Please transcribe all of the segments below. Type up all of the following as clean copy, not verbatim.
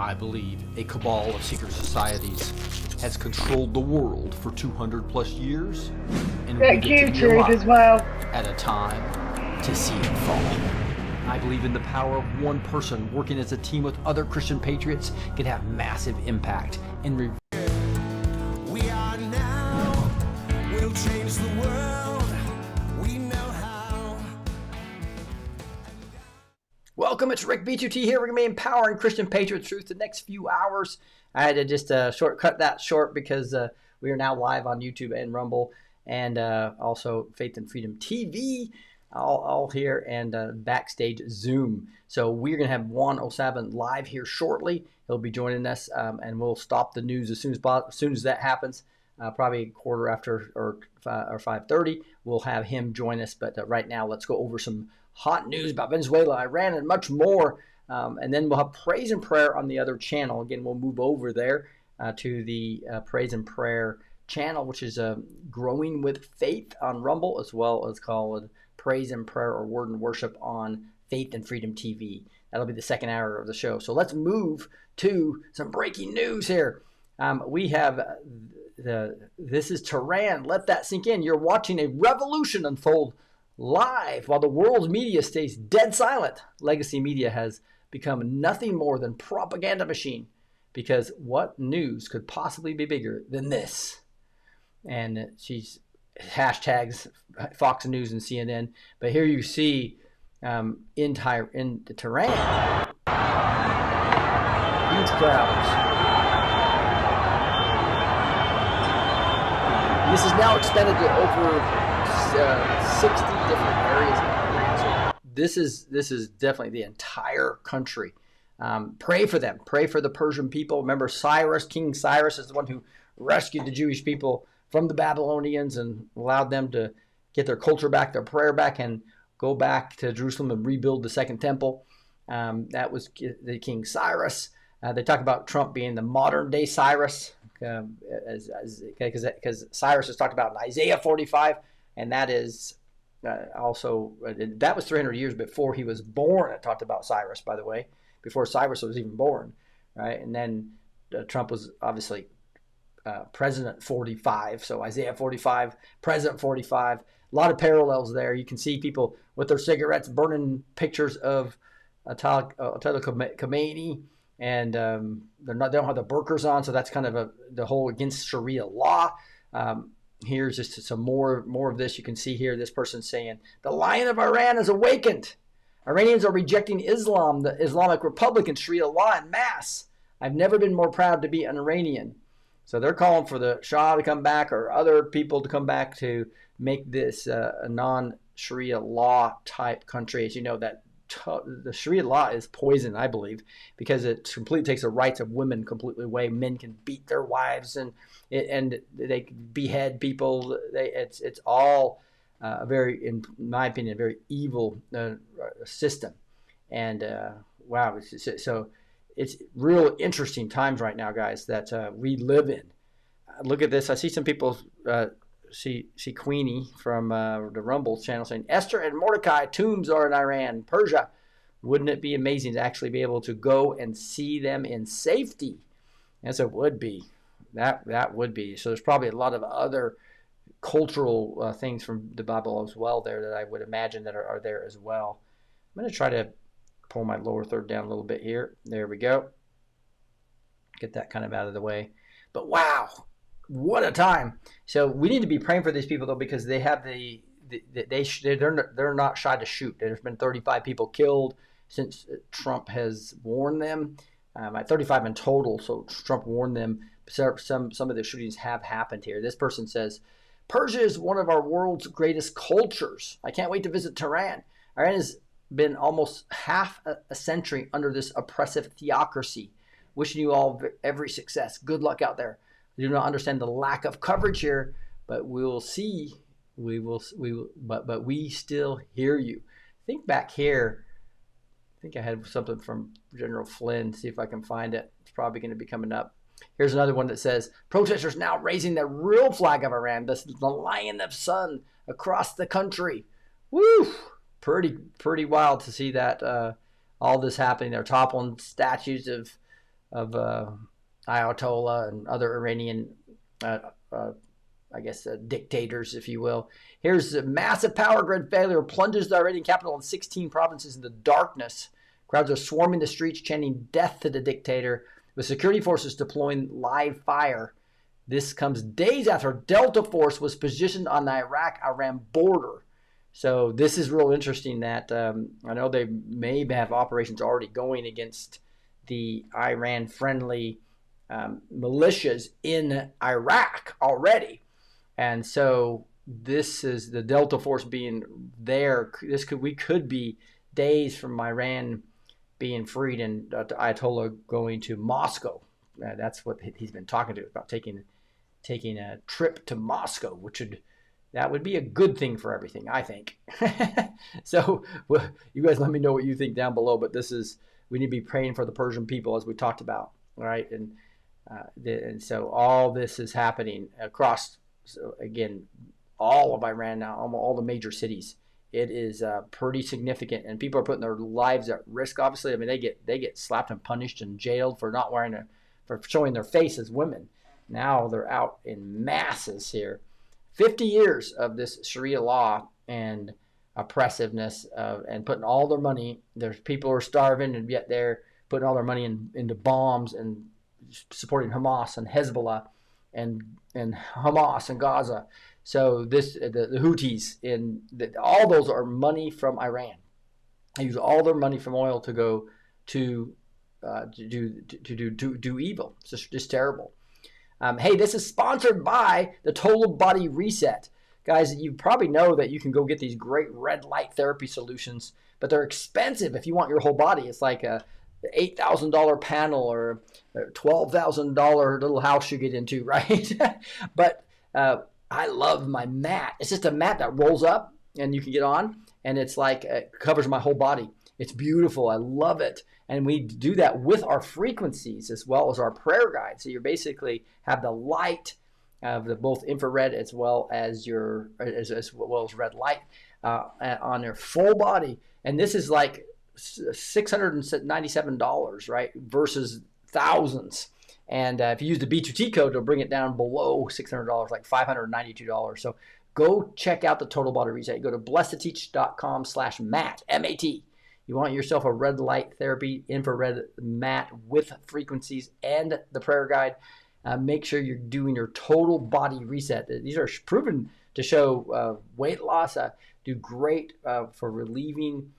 I believe a cabal of secret societies has controlled the world for 200 plus years, and we get to be alive as well at a time to see it fall. I believe in the power of one person working as a team with other Christian patriots can have massive impact and We are now, we'll change the world, we know how. Welcome, it's Rick B2T here. We're going to be empowering Christian patriots through the next few hours. I had to just cut that short because we are now live on YouTube and Rumble and also Faith and Freedom TV, all here, and Backstage Zoom. So we're going to have Juan live here shortly. He'll be joining us, and we'll stop the news as soon as that happens. Probably a quarter after or 5:30. We'll have him join us. But right now, let's go over some hot news about Venezuela, Iran, and much more. And then we'll have praise and prayer on the other channel. Again, we'll move over there to the praise and prayer channel, which is Growing with Faith on Rumble, as well as called Praise and Prayer or Word and Worship on Faith and Freedom TV. That'll be the second hour of the show. So let's move to some breaking news here. We have this is Tehran. Let that sink in. You're watching a revolution unfold live while the world's media stays dead silent. Legacy media has become nothing more than propaganda machine, because what news could possibly be bigger than this? And she's hashtags Fox News and CNN. But here you see in Tehran, huge crowds. This is now extended to over 60 different areas of Iran. So this is definitely the entire country. Pray for them. Pray for the Persian people. Remember, King Cyrus is the one who rescued the Jewish people from the Babylonians and allowed them to get their culture back, their prayer back, and go back to Jerusalem and rebuild the Second Temple. That was the King Cyrus. They talk about Trump being the modern day Cyrus, because Cyrus is talked about in Isaiah 45, and that is also, that was 300 years before he was born. It talked about Cyrus, by the way, before Cyrus was even born, right? And then Trump was obviously President 45, so Isaiah 45, President 45, a lot of parallels there. You can see people with their cigarettes burning pictures of Ayatollah Khomeini, and they don't have the burqas on, so that's kind of the whole against Sharia law. Here's just some more of this. You can see here this person saying, the Lion of Iran has awakened. Iranians are rejecting Islam, the Islamic Republic, and Sharia law en masse. I've never been more proud to be an Iranian. So they're calling for the Shah to come back, or other people to come back, to make this a non-Sharia law type country. As you know, that the Sharia law is poison, I believe, because it completely takes the rights of women completely away. Men can beat their wives and they behead people. It's all very, in my opinion, a very evil system. And wow, so it's real interesting times right now, guys, that we live in. Look at this. I see some people see Queenie from the Rumble channel saying, Esther and Mordecai tombs are in Iran, Persia. Wouldn't it be amazing to actually be able to go and see them in safety? Yes, it would be. That would be. So there's probably a lot of other cultural things from the Bible as well there that I would imagine that are there as well. I'm going to try to pull my lower third down a little bit here. There we go. Get that kind of out of the way. But wow, what a time. So we need to be praying for these people, though, because they have they're not shy to shoot. There's been 35 people killed since Trump has warned them. 35 in total, so Trump warned them. Some of the shootings have happened here. This person says, Persia is one of our world's greatest cultures. I can't wait to visit Tehran. Iran has been almost half a century under this oppressive theocracy. Wishing you all every success. Good luck out there. I do not understand the lack of coverage here, but we will see. But we still hear you. Think back here. I think I had something from General Flynn. See if I can find it. It's probably going to be coming up. Here's another one that says, protesters now raising the real flag of Iran, the Lion of Sun, across the country. Woo! Pretty wild to see that all this happening. They're toppling statues of Ayatollah and other Iranian, dictators, if you will. Here's a massive power grid failure plunges the Iranian capital and 16 provinces into darkness. Crowds are swarming the streets, chanting death to the dictator, with security forces deploying live fire. This comes days after Delta Force was positioned on the Iraq-Iran border. So this is real interesting that I know they may have operations already going against the Iran-friendly militias in Iraq already. And so this is the Delta Force being there. We could be days from Iran being freed and Ayatollah going to Moscow. That's what he's been talking to about, taking a trip to Moscow, that would be a good thing for everything, I think. So you guys let me know what you think down below. But we need to be praying for the Persian people, as we talked about, right? And so all this is happening across, again, all of Iran now, all the major cities. It is pretty significant, and people are putting their lives at risk. Obviously, I mean, they get slapped and punished and jailed for not for showing their face as women. Now they're out in masses here. 50 years of this Sharia law and oppressiveness and putting all their money. There's people who are starving, and yet they're putting all their money into bombs and supporting Hamas and Hezbollah and Hamas and Gaza. So the Houthis, all those are money from Iran. They use all their money from oil to go to do evil. It's just terrible. Hey, this is sponsored by the Total Body Reset. Guys, you probably know that you can go get these great red light therapy solutions, but they're expensive if you want your whole body. It's like a $8,000 panel or $12,000 little house you get into, right? But I love my mat. It's just a mat that rolls up and you can get on, and it's like it covers my whole body. It's beautiful. I love it. And we do that with our frequencies as well as our prayer guide. So you basically have the light of the both infrared as well as red light on your full body. And this is like $697, right? Versus thousands. And if you use the B2T code, it'll bring it down below $600, like $592. So go check out the Total Body Reset. You go to blessed2teach.com/mat, M-A-T. You want yourself a red light therapy infrared mat with frequencies and the prayer guide. Make sure you're doing your total body reset. These are proven to show weight loss, do great for relieving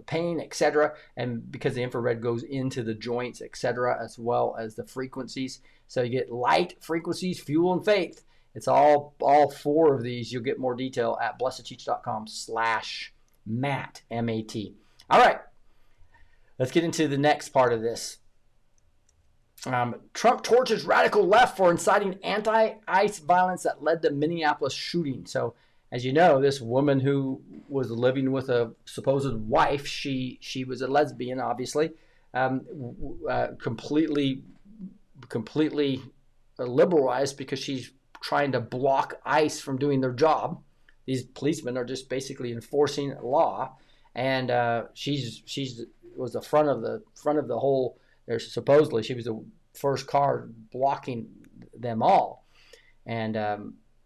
pain, etc. And because the infrared goes into the joints, etc., as well as the frequencies. So you get light, frequencies, fuel, and faith. It's all four of these. You'll get more detail at blessed2teach.com/mat, M-A-T. All right, let's get into the next part of this. Trump torches radical left for inciting anti-ICE violence that led to Minneapolis shooting. So, as you know, this woman who was living with a supposed wife, she was a lesbian, obviously, completely liberalized because she's trying to block ICE from doing their job. These policemen are just basically enforcing law, and she was the front of the whole. Supposedly, she was the first car blocking them all, and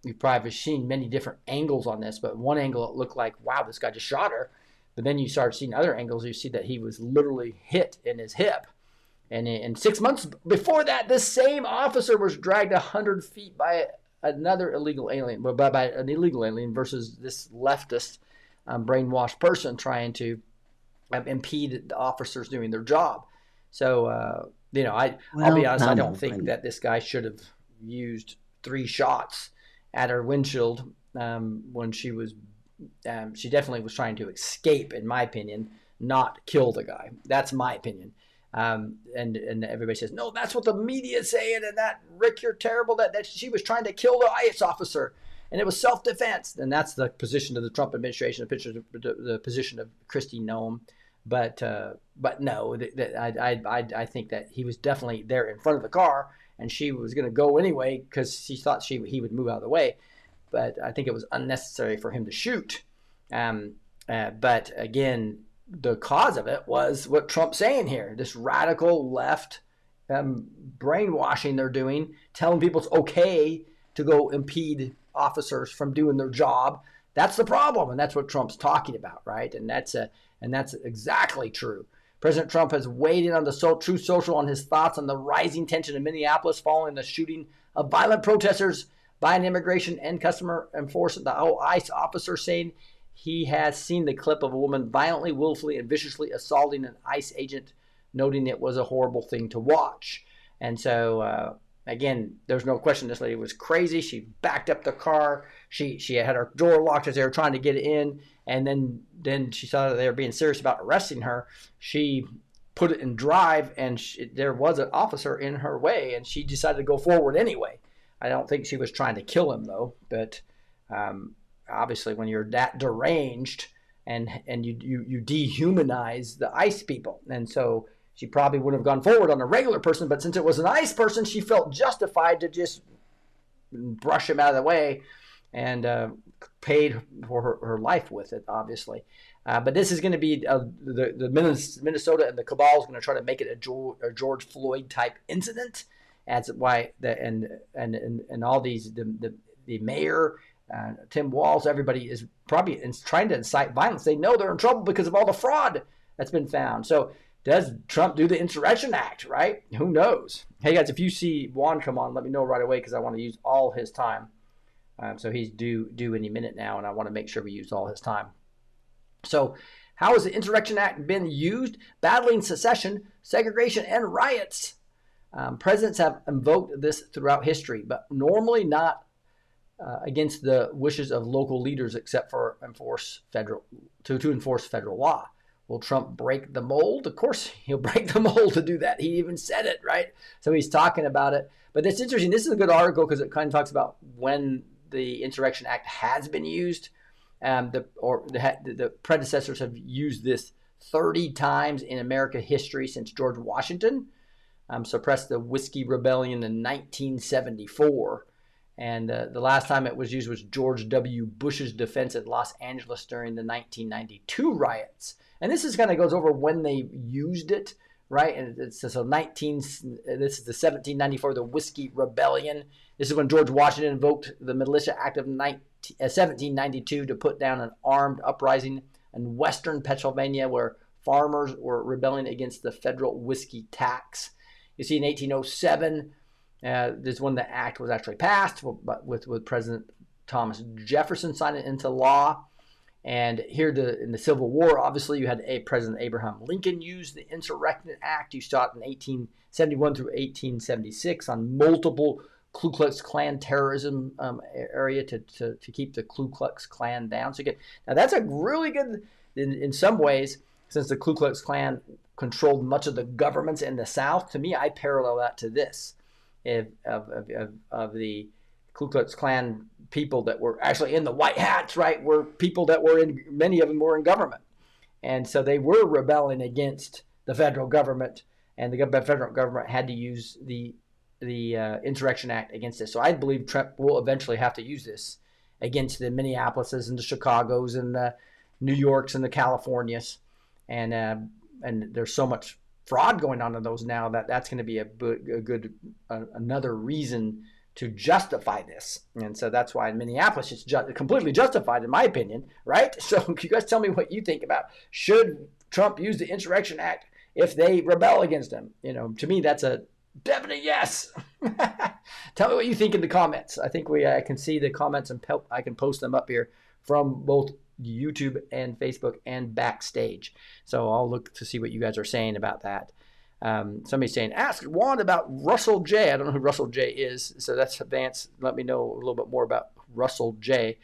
you've probably seen many different angles on this. But one angle, it looked like, wow, this guy just shot her. But then you start seeing other angles. You see that he was literally hit in his hip, and 6 months before that, this same officer was dragged 100 feet by another illegal alien, by an illegal alien versus this leftist brainwashed person trying to impede the officers doing their job. So, I'll be honest, I don't think that this guy should have used 3 shots at her windshield when she definitely was trying to escape, in my opinion, not kill the guy. That's my opinion. And everybody says, no, that's what the media is saying, and that, Rick, you're terrible, that she was trying to kill the ICE officer, and it was self-defense. And that's the position of the Trump administration, the position of Kristi Noem. But no, I think that he was definitely there in front of the car, and she was going to go anyway because she thought he would move out of the way. But I think it was unnecessary for him to shoot. But again, the cause of it was what Trump's saying here, this radical left brainwashing they're doing, telling people it's okay to go impede officers from doing their job. That's the problem, and that's what Trump's talking about, right? And that's exactly true. President Trump has weighed in on the Truth Social on his thoughts on the rising tension in Minneapolis following the shooting of violent protesters by an immigration and customer enforcement, the ICE officer, saying he has seen the clip of a woman violently, willfully, and viciously assaulting an ICE agent, noting it was a horrible thing to watch. And so, again, there's no question this lady was crazy. She backed up the car. She had her door locked as they were trying to get in. And then she saw that they were being serious about arresting her. She put it in drive, and there was an officer in her way, and she decided to go forward anyway. I don't think she was trying to kill him, though. But obviously, when you're that deranged and you dehumanize the ICE people. And so she probably would have gone forward on a regular person, but since it was an ICE person, she felt justified to just brush him out of the way and paid for her life with it, obviously. But this is going to be the Minnesota and the cabal is going to try to make it a George Floyd type incident. That's why and all these the mayor, Tim Walz, everybody is probably trying to incite violence. They know they're in trouble because of all the fraud that's been found. So does Trump do the Insurrection Act, right? Who knows? Hey, guys, if you see Juan come on, let me know right away because I want to use all his time. So he's due any minute now, and I want to make sure we use all his time. So how has the Insurrection Act been used? Battling secession, segregation, and riots. Presidents have invoked this throughout history, but normally not against the wishes of local leaders except for enforce federal law. Will Trump break the mold? Of course, he'll break the mold to do that. He even said it, right? So he's talking about it. But it's interesting. This is a good article because it kind of talks about when the Insurrection Act has been used. The predecessors have used this 30 times in American history since George Washington suppressed the Whiskey Rebellion in 1974. And the last time it was used was George W. Bush's defense in Los Angeles during the 1992 riots. And this is kind of goes over when they used it, right? And this is the 1794, the Whiskey Rebellion. This is when George Washington invoked the Militia Act of 1792 to put down an armed uprising in western Pennsylvania where farmers were rebelling against the federal whiskey tax. You see, in 1807, this is when the act was actually passed, with President Thomas Jefferson signing it into law. And here in the Civil War, obviously, you had President Abraham Lincoln use the Insurrection Act. You saw it in 1871 through 1876 on multiple Ku Klux Klan terrorism area to keep the Ku Klux Klan down. So now that's a really good, in some ways, since the Ku Klux Klan controlled much of the governments in the South. To me, I parallel that to this of the Ku Klux Klan people that were actually in the white hats, right, were people that were many of them were in government. And so they were rebelling against the federal government, and the federal government had to use the Insurrection Act against this. So I believe Trump will eventually have to use this against the Minneapolises and the Chicagos and the New Yorks and the Californias. And there's so much fraud going on in those now that's going to be a good another reason to justify this. And so that's why in Minneapolis it's completely justified, in my opinion, right? So you guys tell me what you think about, should Trump use the Insurrection Act if they rebel against him? To me, that's a definite yes. Tell me what you think in the comments. I think I can see the comments and I can post them up here from both YouTube and Facebook and Backstage. So I'll look to see what you guys are saying about that. Somebody's saying, ask Juan about Russell J. I don't know who Russell J is, so that's Vance. Let me know a little bit more about Russell J.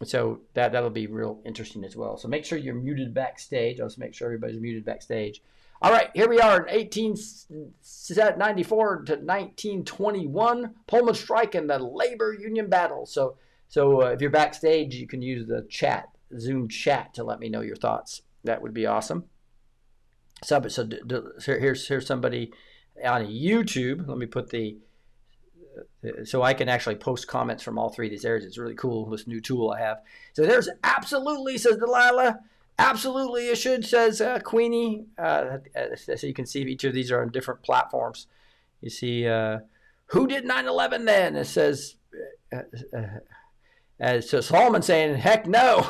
So that'll be real interesting as well. So make sure you're muted Backstage. I'll just make sure everybody's muted Backstage. All right, here we are in 1894 to 1921, Pullman strike and the labor union battle. So if you're Backstage, you can use the chat, Zoom chat, to let me know your thoughts. That would be awesome. So here's somebody on YouTube. Let me put the so I can actually post comments from all three of these areas. It's really cool, this new tool I have. So there's absolutely, says Delilah. Absolutely, it should, says Queenie. So you can see each of these are on different platforms. You see, who did 9/11 then? It says, so Solomon saying, heck no.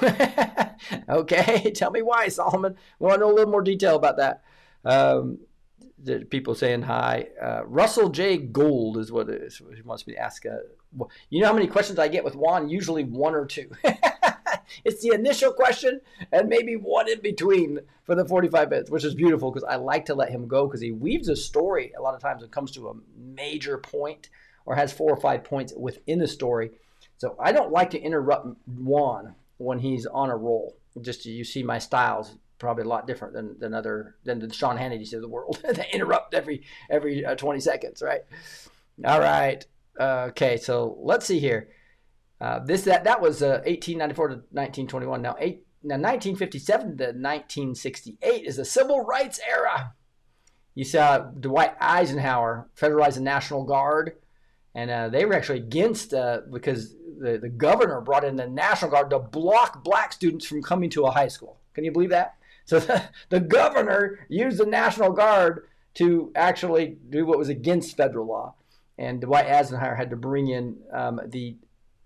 Okay, tell me why, Solomon. We want to know a little more detail about that. The people saying hi. Russell J. Gold is what it is. He wants me to ask. You know how many questions I get with Juan? Usually one or two. It's the initial question and maybe one in between for the 45 minutes, which is beautiful because I like to let him go because he weaves a story a lot of times when it comes to a major point or has 4 or 5 points within a story. So I don't like to interrupt Juan when he's on a roll. Just you see my styles probably a lot different than the Sean Hannity's of the world. They interrupt every 20 seconds, right? All right. Okay, so let's see here. That was 1894 to 1921. Now 1957 to 1968 is the Civil Rights era. You saw Dwight Eisenhower federalize the National Guard, and they were actually against because the governor brought in the National Guard to block black students from coming to a high school. Can you believe that? So the governor used the National Guard to actually do what was against federal law, and Dwight Eisenhower had to bring in the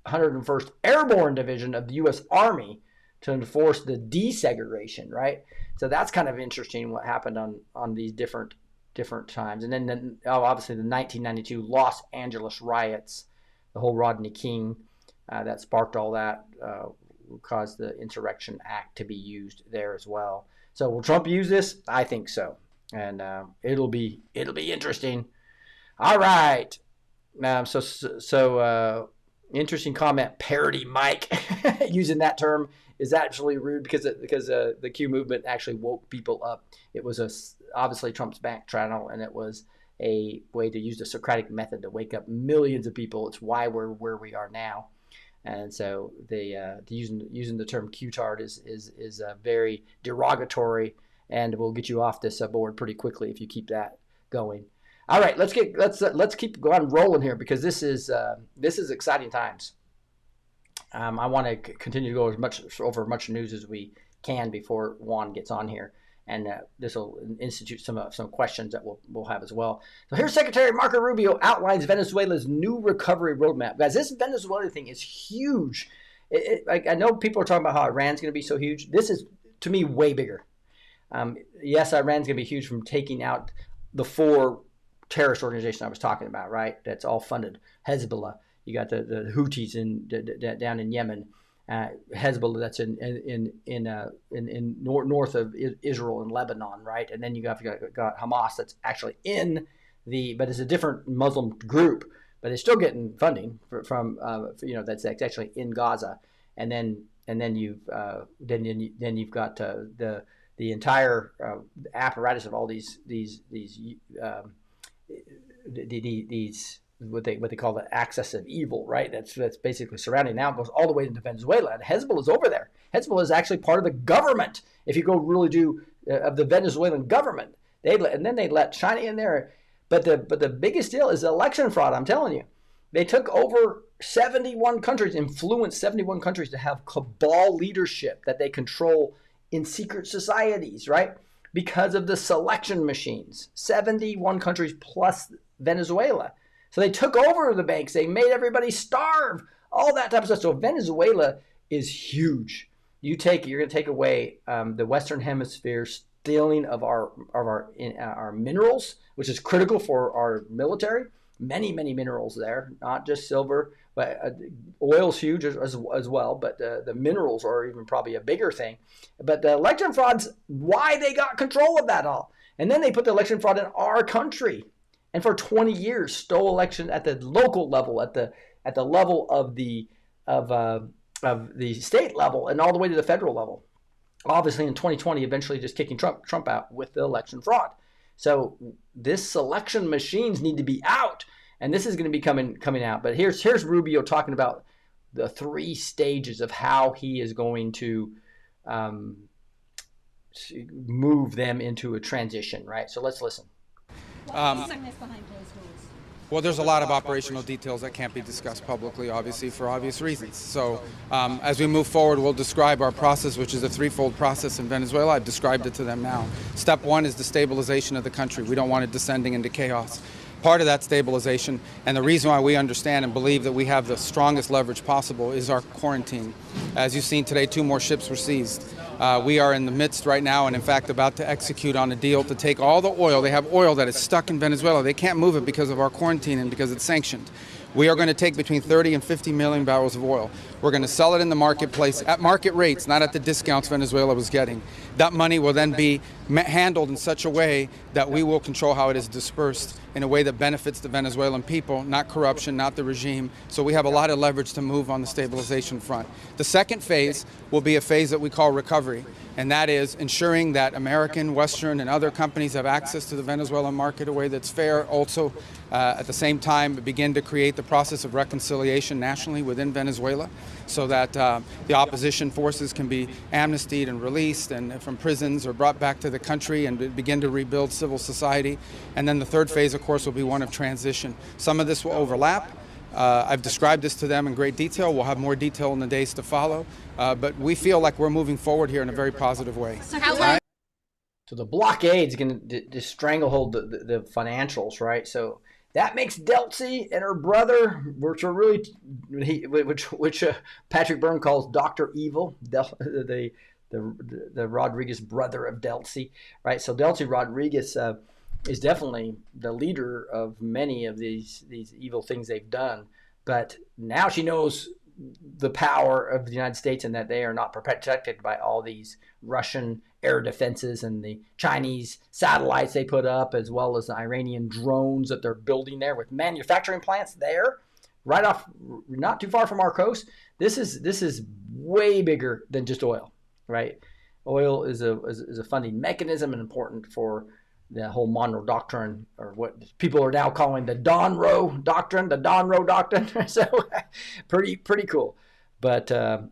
101st Airborne Division of the U.S. Army to enforce the desegregation, right? So that's kind of interesting what happened on these different times. And then obviously the 1992 Los Angeles riots, the whole Rodney King, that sparked all that, caused the Insurrection Act to be used there as well. So will Trump use this? I think so. And it'll be interesting. All right. Interesting comment. Parody Mike using that term is actually rude because the Q movement actually woke people up. It was obviously Trump's back channel, and it was a way to use the Socratic method to wake up millions of people. It's why we're where we are now. And so using the term Q-tard is very derogatory, and will get you off this board pretty quickly if you keep that going. All right, let's keep going rolling here because this is exciting times. I want to continue to go over much news as we can before Juan gets on here, and this will institute some questions that we'll have as well. So here's Secretary Marco Rubio outlines Venezuela's new recovery roadmap. Guys, this Venezuela thing is huge. I know people are talking about how Iran's going to be so huge. This is, to me, way bigger. Yes, Iran's going to be huge from taking out the 4 terrorist organization I was talking about, right? That's all funded. Hezbollah, you got the Houthis down in Yemen, Hezbollah that's in north of Israel and Lebanon, right? And then you got Hamas that's actually but it's a different Muslim group, but it's still getting funding from that's actually in Gaza, and then you've got the entire apparatus of all these what they call the axis of evil, right? That's basically surrounding. Now it goes all the way into Venezuela, and Hezbollah is over there. Hezbollah is actually part of the government. If you go really do of the Venezuelan government, they let China in there. But the biggest deal is election fraud. I'm telling you, they took over 71 countries, influenced 71 countries to have cabal leadership that they control in secret societies, right? Because of the selection machines. 71 countries plus Venezuela. So they took over the banks. They made everybody starve. All that type of stuff. So Venezuela is huge. You're going to take away the Western Hemisphere stealing of our minerals, which is critical for our military. Many minerals there, not just silver, but oil's huge as well. But the minerals are even probably a bigger thing. But the election fraud's why they got control of that all. And then they put the election fraud in our country, and for 20 years stole election at the local level, at the level of the state level, and all the way to the federal level. Obviously, in 2020, eventually just kicking Trump out with the election fraud. So this selection machines need to be out, and this is going to be coming out. But here's Rubio talking about the 3 stages of how he is going to move them into a transition, right? So let's listen. What is behind closed doors? Well, there's a lot of operational details that can't be discussed publicly, obviously, for obvious reasons. So as we move forward, we'll describe our process, which is a threefold process in Venezuela. I've described it to them now. Step one is the stabilization of the country. We don't want it descending into chaos. Part of that stabilization, and the reason why we understand and believe that we have the strongest leverage possible, is our quarantine. As you've seen today, 2 more ships were seized. We are in the midst right now and in fact about to execute on a deal to take all the oil. They have oil that is stuck in Venezuela. They can't move it because of our quarantine and because it's sanctioned. We are going to take between 30 and 50 million barrels of oil. We're going to sell it in the marketplace at market rates, not at the discounts Venezuela was getting. That money will then be handled in such a way that we will control how it is dispersed in a way that benefits the Venezuelan people, not corruption, not the regime. So we have a lot of leverage to move on the stabilization front. The second phase will be a phase that we call recovery, and that is ensuring that American, Western, and other companies have access to the Venezuelan market in a way that's fair. Also, at the same time, begin to create the process of reconciliation nationally within Venezuela so that the opposition forces can be amnestied and released and from prisons or brought back to the country and begin to rebuild civil society. And then the third phase, of course, will be one of transition. Some of this will overlap. I've described this to them in great detail. We'll have more detail in the days to follow. But we feel like we're moving forward here in a very positive way. So the blockade is going to stranglehold the financials, right? So that makes Delcy and her brother, which are really, which Patrick Byrne calls Dr. Evil, the Rodriguez brother of Delcy, right? So Delcy Rodriguez is definitely the leader of many of these evil things they've done. But now she knows the power of the United States and that they are not protected by all these Russian air defenses and the Chinese satellites they put up, as well as the Iranian drones that they're building there with manufacturing plants there, right off, not too far from our coast. This is way bigger than just oil, right? Oil is a funding mechanism and important for the whole Monroe Doctrine, or what people are now calling the Donroe Doctrine, So pretty cool. But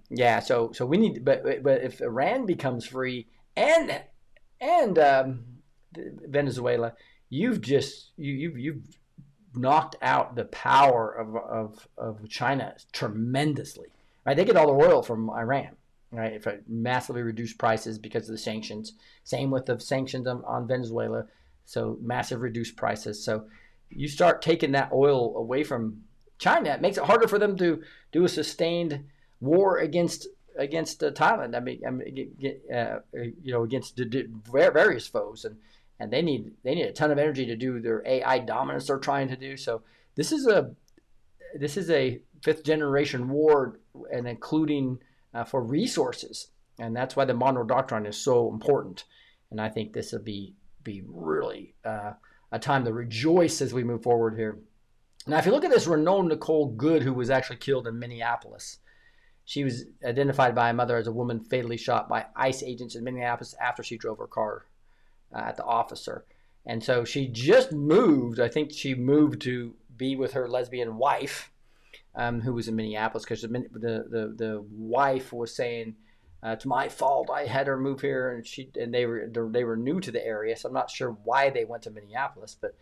yeah, so we need, but if Iran becomes free and Venezuela, you've knocked out the power of China tremendously, right? They get all the oil from Iran, right? If it massively reduced prices because of the sanctions. Same with the sanctions on Venezuela. So massive reduced prices. So you start taking that oil away from China, it makes it harder for them to do a sustained war against Thailand. Against various foes, and they need a ton of energy to do their AI dominance they're trying to do. So this is a 5th generation war, and including for resources, and that's why the Monroe Doctrine is so important. And I think this will be really a time to rejoice as we move forward here. Now, if you look at this Renault Nicole Good, who was actually killed in Minneapolis, she was identified by a mother as a woman fatally shot by ICE agents in Minneapolis after she drove her car at the officer. And so she just moved. I think she moved to be with her lesbian wife, who was in Minneapolis, because the wife was saying, it's my fault. I had her move here, and they were new to the area, so I'm not sure why they went to Minneapolis, but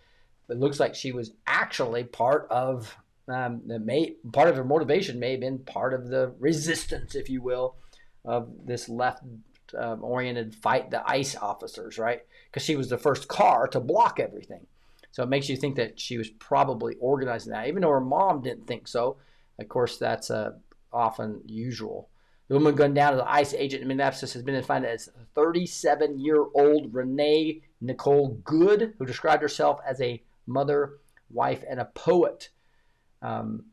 it looks like she was actually part of part of her motivation may have been part of the resistance, if you will, of this left-oriented fight the ICE officers, right? Because she was the first car to block everything. So it makes you think that she was probably organizing that, even though her mom didn't think so. Of course, that's often usual. The woman gunned down as an ICE agent in Minneapolis has been defined as 37-year-old Renee Nicole Good, who described herself as a mother, wife, and a poet.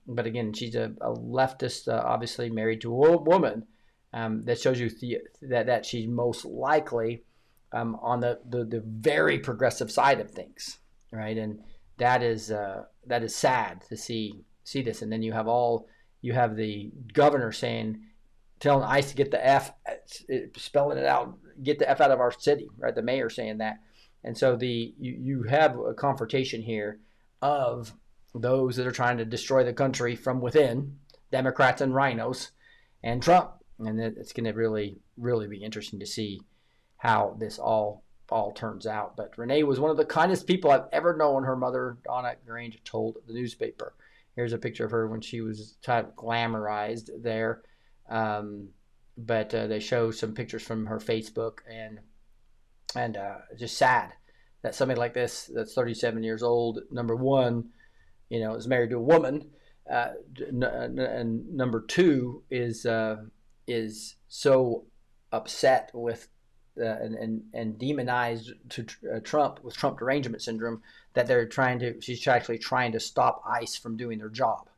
But again, she's a leftist, obviously married to a woman. That shows you that she's most likely on the very progressive side of things, right? And that is sad to see this. And then you have the governor telling ICE to get the F, spelling it out, get the F out of our city, right? The mayor saying that. And so you have a confrontation here of those that are trying to destroy the country from within, Democrats and rhinos, and Trump. And it's going to really, really be interesting to see how this all all turns out. But Renee was one of the kindest people I've ever known, her mother, Donna Grange, told the newspaper. Here's a picture of her when she was kind of glamorized there. But they show some pictures from her Facebook, and just sad that somebody like this, that's 37 years old, number one, is married to a woman, and number two is so upset with and demonized to Trump with Trump derangement syndrome that she's actually trying to stop ICE from doing their job.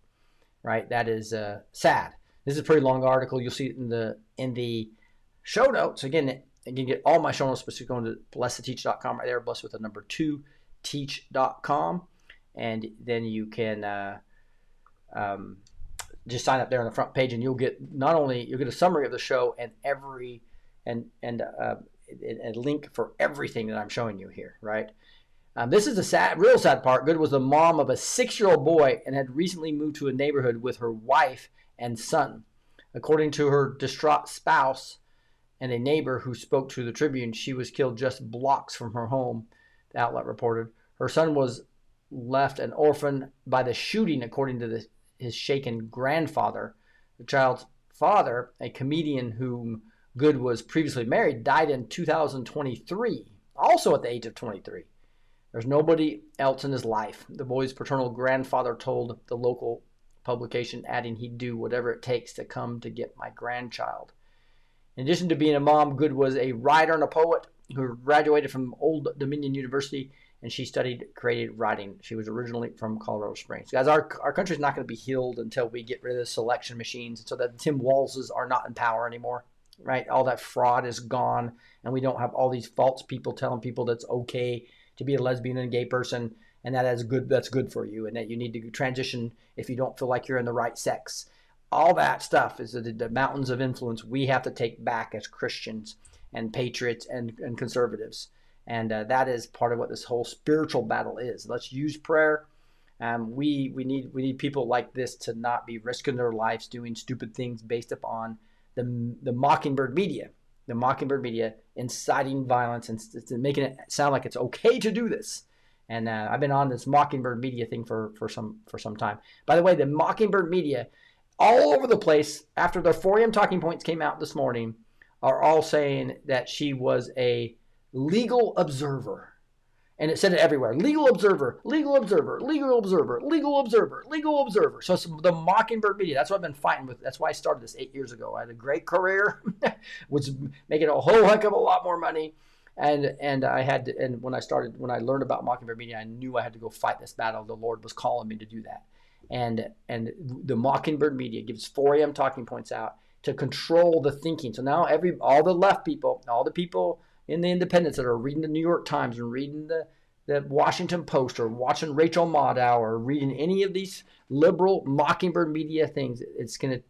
Right? That is sad. This is a pretty long article. You'll see it in the show notes. Again, you can get all my show notes by going to blessed2teach.com right there, blessed with the number 2teach.com, and then you can just sign up there on the front page, and you'll get a summary of the show and a link for everything that I'm showing you here, right? This is the real sad part. Good was the mom of a 6-year-old boy and had recently moved to a neighborhood with her wife and son. According to her distraught spouse and a neighbor who spoke to the Tribune, she was killed just blocks from her home, the outlet reported. Her son was left an orphan by the shooting, according to his shaken grandfather. The child's father, a comedian whom Good was previously married, died in 2023, also at the age of 23. There's nobody else in his life, the boy's paternal grandfather told the local publication, adding he'd do whatever it takes to come to get my grandchild. In addition to being a mom, Good was a writer and a poet who graduated from Old Dominion University, and she studied creative writing. She was originally from Colorado Springs. Guys, our country's not going to be healed until we get rid of the selection machines, so that Tim Walzes are not in power anymore, right? All that fraud is gone, and we don't have all these false people telling people that's okay to be a lesbian and a gay person, and that's good for you, and that you need to transition if you don't feel like you're in the right sex. All that stuff is the mountains of influence we have to take back as Christians and patriots and conservatives. And that is part of what this whole spiritual battle is. Let's use prayer. We need people like this to not be risking their lives doing stupid things based upon the Mockingbird media. The Mockingbird media inciting violence and making it sound like it's okay to do this. And I've been on this Mockingbird media thing for some time. By the way, the Mockingbird media, all over the place, after their 4 a.m. talking points came out this morning, are all saying that she was a legal observer. And it said it everywhere. Legal observer, legal observer, legal observer, legal observer, legal observer. So it's the Mockingbird media. That's what I've been fighting with. That's why I started this 8 years ago. I had a great career, was making a whole heck of a lot more money. And I had to, and when I learned about Mockingbird media, I knew I had to go fight this battle. The Lord was calling me to do that. And the Mockingbird media gives 4 a.m. talking points out to control the thinking. So now all the left people, all the people in the independents that are reading the New York Times and reading the Washington Post or watching Rachel Maddow or reading any of these liberal Mockingbird media things,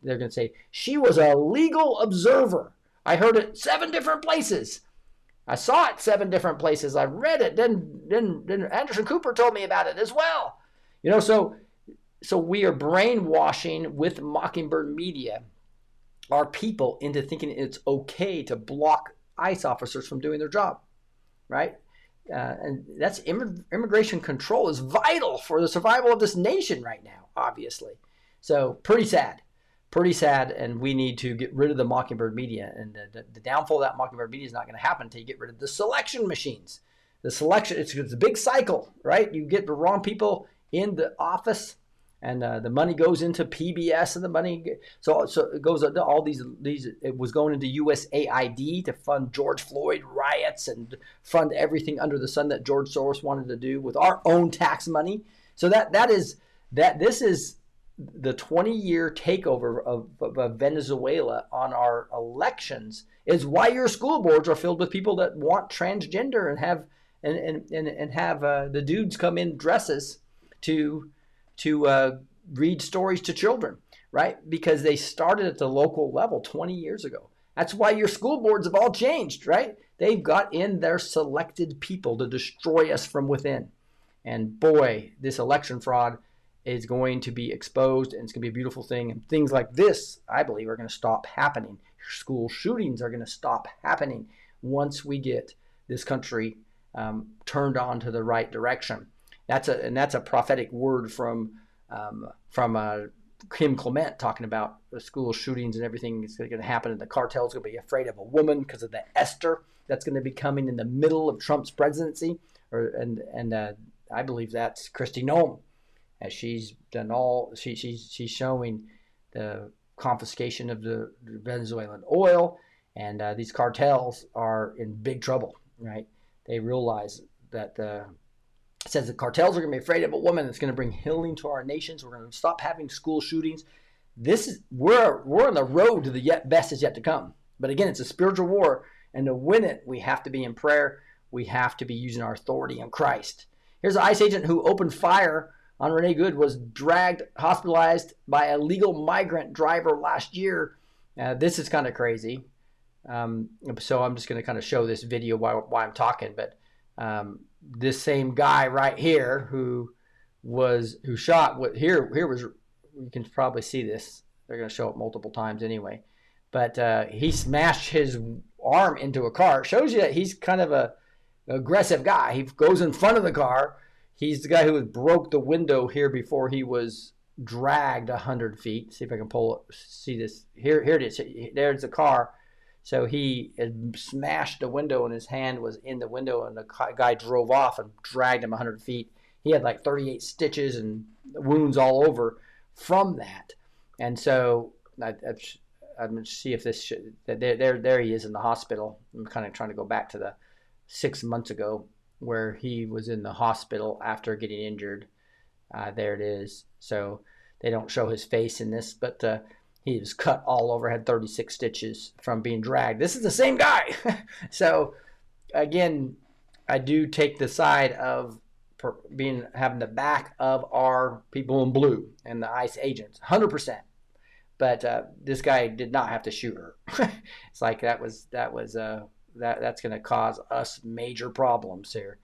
they're gonna say she was a legal observer. I heard it 7 different places. I saw it 7 different places. I read it. Then Anderson Cooper told me about it as well. So we are brainwashing with Mockingbird media our people into thinking it's okay to block ICE officers from doing their job, right? And that's immigration control is vital for the survival of this nation right now, obviously. So pretty sad, and we need to get rid of the Mockingbird media. And the downfall of that Mockingbird media is not going to happen until you get rid of the selection machines. The selection, it's a big cycle, right? You get the wrong people in the office, and the money goes into PBS, and the money so it goes into all these. It was going into USAID to fund George Floyd riots and fund everything under the sun that George Soros wanted to do with our own tax money. So this is the 20-year takeover of Venezuela on our elections. Is why your school boards are filled with people that want transgender and have the dudes come in dresses to read stories to children, right? Because they started at the local level 20 years ago. That's why your school boards have all changed, right? They've got in their selected people to destroy us from within. And boy, this election fraud is going to be exposed, and it's going to be a beautiful thing. And things like this, I believe, are going to stop happening. School shootings are going to stop happening once we get this country turned on to the right direction. That's a prophetic word from Kim Clement, talking about the school shootings and everything that's going to happen, and the cartel's going to be afraid of a woman because of the Esther that's going to be coming in the middle of Trump's presidency. I believe that's Kristi Noem, as she's done she's showing the confiscation of the Venezuelan oil, and these cartels are in big trouble, right? They realize that it says the cartels are going to be afraid of a woman that's going to bring healing to our nations. We're going to stop having school shootings. We're on the road to the best is yet to come. But again, it's a spiritual war, and to win it, we have to be in prayer. We have to be using our authority in Christ. Here's an ICE agent who opened fire on Renee Good, was dragged, hospitalized by a legal migrant driver last year. This is kind of crazy. So I'm just going to kind of show this video while I'm talking, but this same guy right here who shot what here was, you can probably see this. They're going to show it multiple times anyway, but he smashed his arm into a car. It shows you that he's kind of an aggressive guy. He goes in front of the car. He's the guy who broke the window here before he was dragged 100 feet. See if I can see this. Here it is. There's the car. So he had smashed the window, and his hand was in the window, and the guy drove off and dragged him 100 feet. He had like 38 stitches and wounds all over from that. And so I'm going to see if this there he is in the hospital. I'm kind of trying to go back to the 6 months ago where he was in the hospital after getting injured. There it is. So they don't show his face in this, but he was cut all over, had 36 stitches from being dragged. This is the same guy. So again, I do take the side of having the back of our people in blue and the ICE agents, 100%. But this guy did not have to shoot her. It's like that's going to cause us major problems here.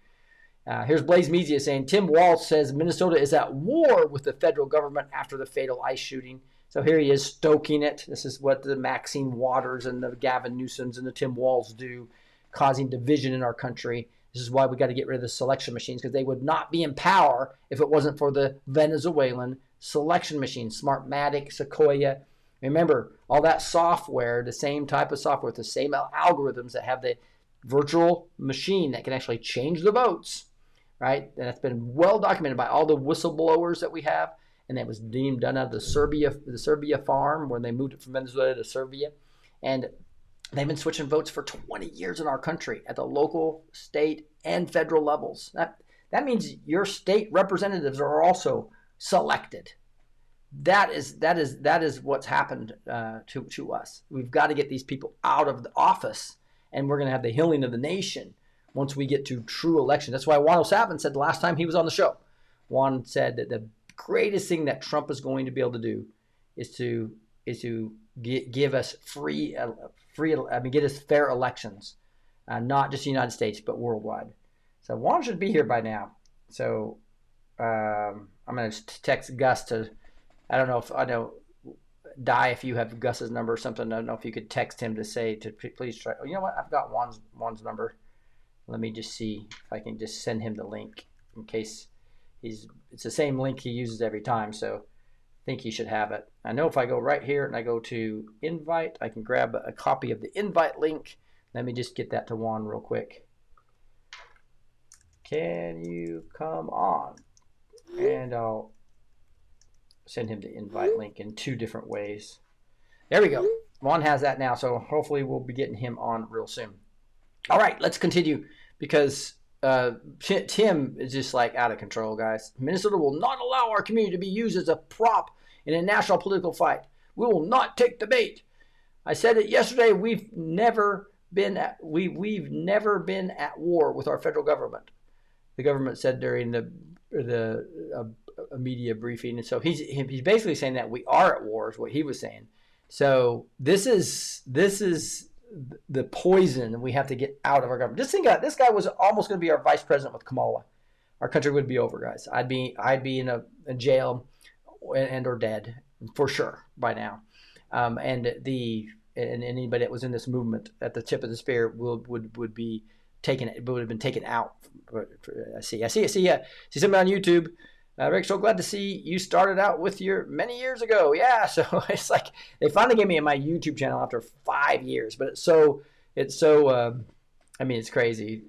Here's Blaze Media saying Tim Walz says Minnesota is at war with the federal government after the fatal ICE shooting. So here he is stoking it. This is what the Maxine Waters and the Gavin Newsoms and the Tim Walz do, causing division in our country. This is why we got to get rid of the selection machines, because they would not be in power if it wasn't for the Venezuelan selection machines, Smartmatic, Sequoia. Remember, all that software, the same type of software with the same algorithms that have the virtual machine that can actually change the votes, right? And that's been well documented by all the whistleblowers that we have. And that was deemed done out of the Serbia farm when they moved it from Venezuela to Serbia. And they've been switching votes for 20 years in our country at the local, state, and federal levels. That means your state representatives are also selected. That is what's happened to us. We've got to get these people out of the office, and we're going to have the healing of the nation once we get to true election. That's why Juan O'Savin said the last time he was on the show. Juan said that the greatest thing that Trump is going to be able to do is to give us get us fair elections, not just the United States but worldwide. So Juan should be here by now. So I'm going to text Gus to. I don't know if you have Gus's number or something. I don't know if you could text him to say to please try. Oh, you know what? I've got Juan's number. Let me just see if I can just send him the link in case. It's the same link he uses every time, so I think he should have it. I know if I go right here and I go to invite, I can grab a copy of the invite link. Let me just get that to Juan real quick. Can you come on? And I'll send him the invite link in 2 different ways. There we go. Juan has that now, so hopefully we'll be getting him on real soon. All right, let's continue, because Tim is just like out of control, guys. Minnesota will not allow our community to be used as a prop in a national political fight. We will not take the bait. I said it yesterday. We've never been at war with our federal government. The government said during the media briefing, and so he's basically saying that we are at war is what he was saying. So this is the poison we have to get out of our government. Just think about it. This guy was almost going to be our vice president with Kamala. Our country would be over, guys. I'd be in a jail and or dead for sure by now. And anybody that was in this movement at the tip of the spear would be would have been taken out. I see something on YouTube. Rick, so glad to see you started out with your many years ago. Yeah, so it's like they finally gave me my YouTube channel after 5 years, but it's so I mean, it's crazy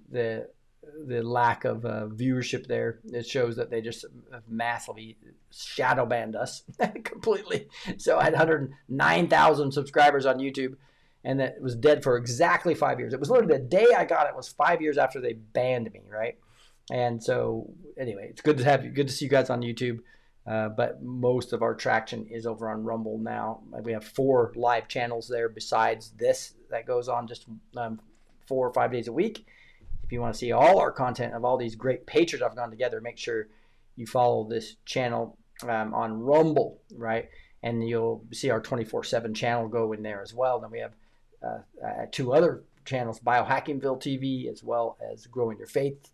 the lack of viewership there. It shows that they just massively shadow banned us completely. So I had 109,000 subscribers on YouTube, and that was dead for exactly 5 years. It was literally the day I got it was 5 years after they banned me, right? And so anyway, it's good to see you guys on YouTube. But most of our traction is over on Rumble now. We have 4 live channels there besides this that goes on just 4 or 5 days a week. If you want to see all our content of all these great patrons I've gone together, make sure you follow this channel on Rumble, right? And you'll see our 24/7 channel go in there as well. Then we have 2 other channels, Biohackingville TV as well as Growing Your Faith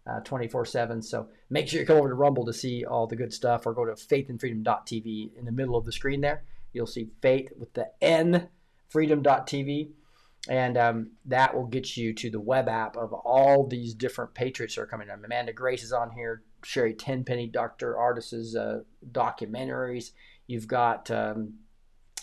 24/7. So make sure you come over to Rumble to see all the good stuff, or go to faithandfreedom.tv. In the middle of the screen there, you'll see faith with the N, freedom.tv. And that will get you to the web app of all these different patriots that are coming on. Amanda Grace is on here, Sherry Tenpenny, Dr. Artis's documentaries. You've got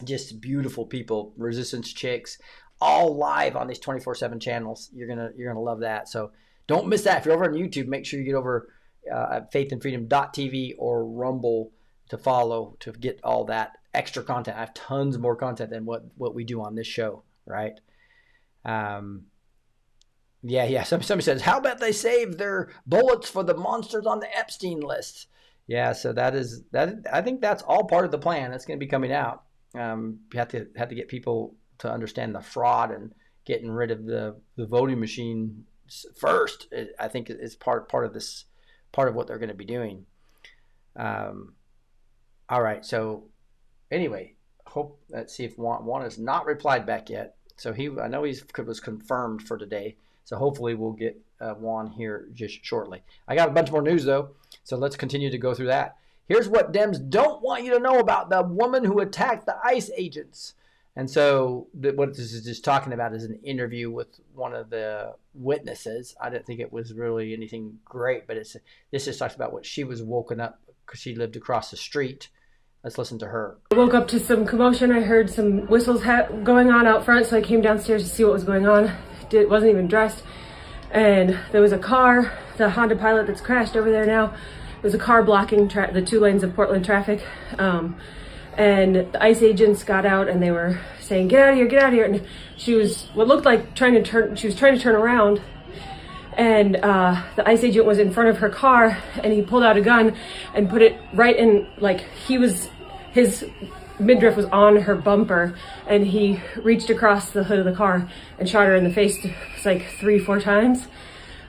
just beautiful people, Resistance Chicks, all live on these 24/7 channels. You're gonna love that. So don't miss that. If you're over on YouTube, make sure you get over at faithandfreedom.tv or Rumble to follow to get all that extra content. I have tons more content than what we do on this show, right? Somebody says, how about they save their bullets for the monsters on the Epstein list? Yeah, so that. I think that's all part of the plan. That's going to be coming out. You have to get people to understand the fraud and getting rid of the voting machine first. I think is part of this, part of what they're going to be doing. All right. So anyway, let's see if Juan has not replied back yet. So I know he was confirmed for today. So hopefully we'll get Juan here just shortly. I got a bunch more news though, so let's continue to go through that. Here's what Dems don't want you to know about the woman who attacked the ICE agents. And so what this is just talking about is an interview with one of the witnesses. I didn't think it was really anything great, but this just talks about what she was woken up because she lived across the street. Let's listen to her. I woke up to some commotion. I heard some whistles going on out front, so I came downstairs to see what was going on. Wasn't even dressed. And there was a car, the Honda Pilot that's crashed over there now. There was a car blocking the 2 lanes of Portland traffic. And the ICE agents got out and they were saying, get out of here, get out of here. And she was what looked like trying to turn around. And the ICE agent was in front of her car, and he pulled out a gun and put it right in, like, his midriff was on her bumper, and he reached across the hood of the car and shot her in the face like 3-4 times.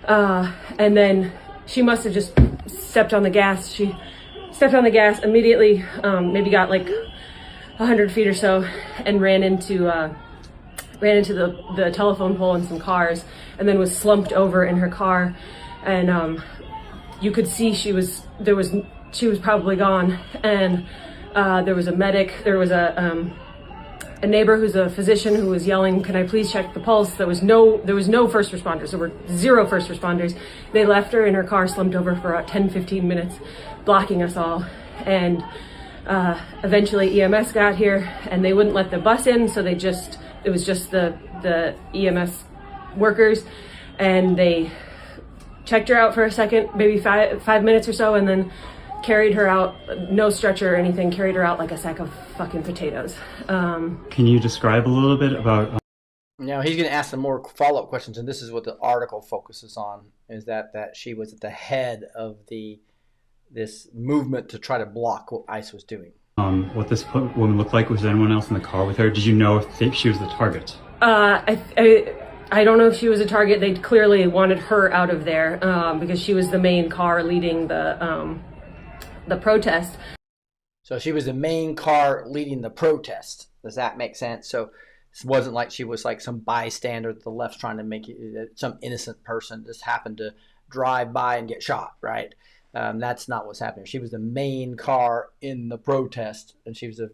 And then she must have just stepped on the gas. She stepped on the gas immediately, maybe got like 100 feet or so, and ran into the telephone pole and some cars, and then was slumped over in her car. And you could see she was probably gone. And there was a medic, there was a neighbor who's a physician who was yelling, can I please check the pulse? There was no first responders. There were 0 first responders. They left her in her car slumped over for about 10-15 minutes, blocking us all. And eventually EMS got here, and they wouldn't let the bus in, so it was just the EMS workers, and they checked her out for a second, maybe five minutes or so, and then carried her out, no stretcher or anything, carried her out like a sack of fucking potatoes. Can you describe a little bit about... Now he's going to ask some more follow-up questions, and this is what the article focuses on, is that she was at the head of this movement to try to block what ICE was doing. What this woman looked like? Was there anyone else in the car with her? Did you know if she was the target? I don't know if she was a target. They clearly wanted her out of there because she was the main car leading the protest. So she was the main car leading the protest. Does that make sense? So it wasn't like she was like some bystander that the left's trying to make it, some innocent person just happened to drive by and get shot, right? That's not what's happening. She was the main car in the protest, and she was the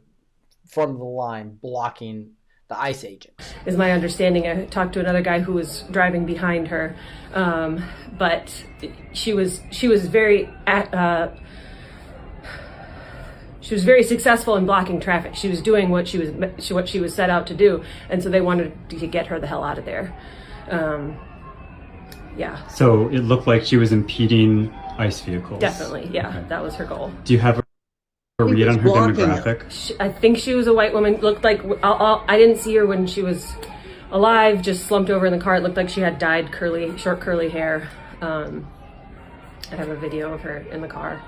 front of the line blocking the ICE agents. Is my understanding. I talked to another guy who was driving behind her, but she was very successful in blocking traffic. She was doing what she was set out to do, and so they wanted to get her the hell out of there. Yeah. So it looked like she was impeding ICE vehicles. Definitely, yeah. Okay. That was her goal. Do you have a read on her demographic? I think she was a white woman. Looked like I didn't see her when she was alive. Just slumped over in the car. It looked like she had dyed short curly hair. I have a video of her in the car.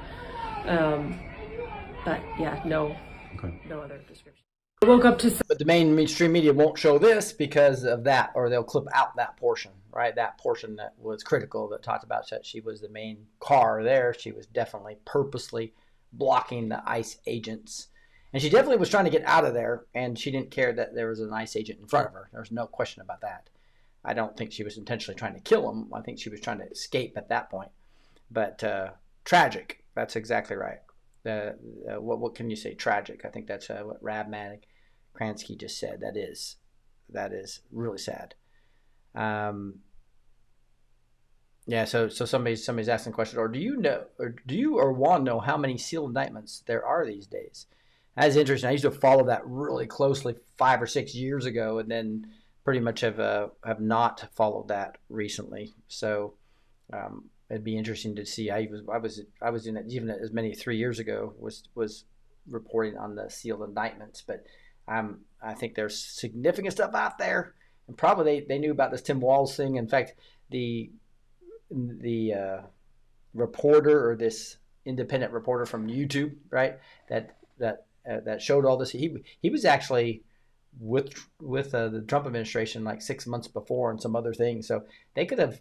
But yeah, no other description. I woke up to. But the mainstream media won't show this because of that, or they'll clip out that portion, right? That portion that was critical, that talked about that she was the main car there. She was definitely purposely blocking the ICE agents. And she definitely was trying to get out of there, and she didn't care that there was an ICE agent in front of her. There's no question about that. I don't think she was intentionally trying to kill him. I think she was trying to escape at that point. But tragic. That's exactly right. What can you say? Tragic. I think that's what Rab Kransky just said. That is really sad. Yeah, so somebody's asking a question, or do you or Juan know how many sealed indictments there are these days? That's interesting. I used to follow that really closely 5 or 6 years ago, and then pretty much have not followed that recently. So it'd be interesting to see. I was in it even as many 3 years ago, was reporting on the sealed indictments, but I think there's significant stuff out there, and probably they knew about this Tim Walz thing. In fact, the reporter, or this independent reporter from YouTube, right, that showed all this, he was actually with the Trump administration like 6 months before and some other things, so they could have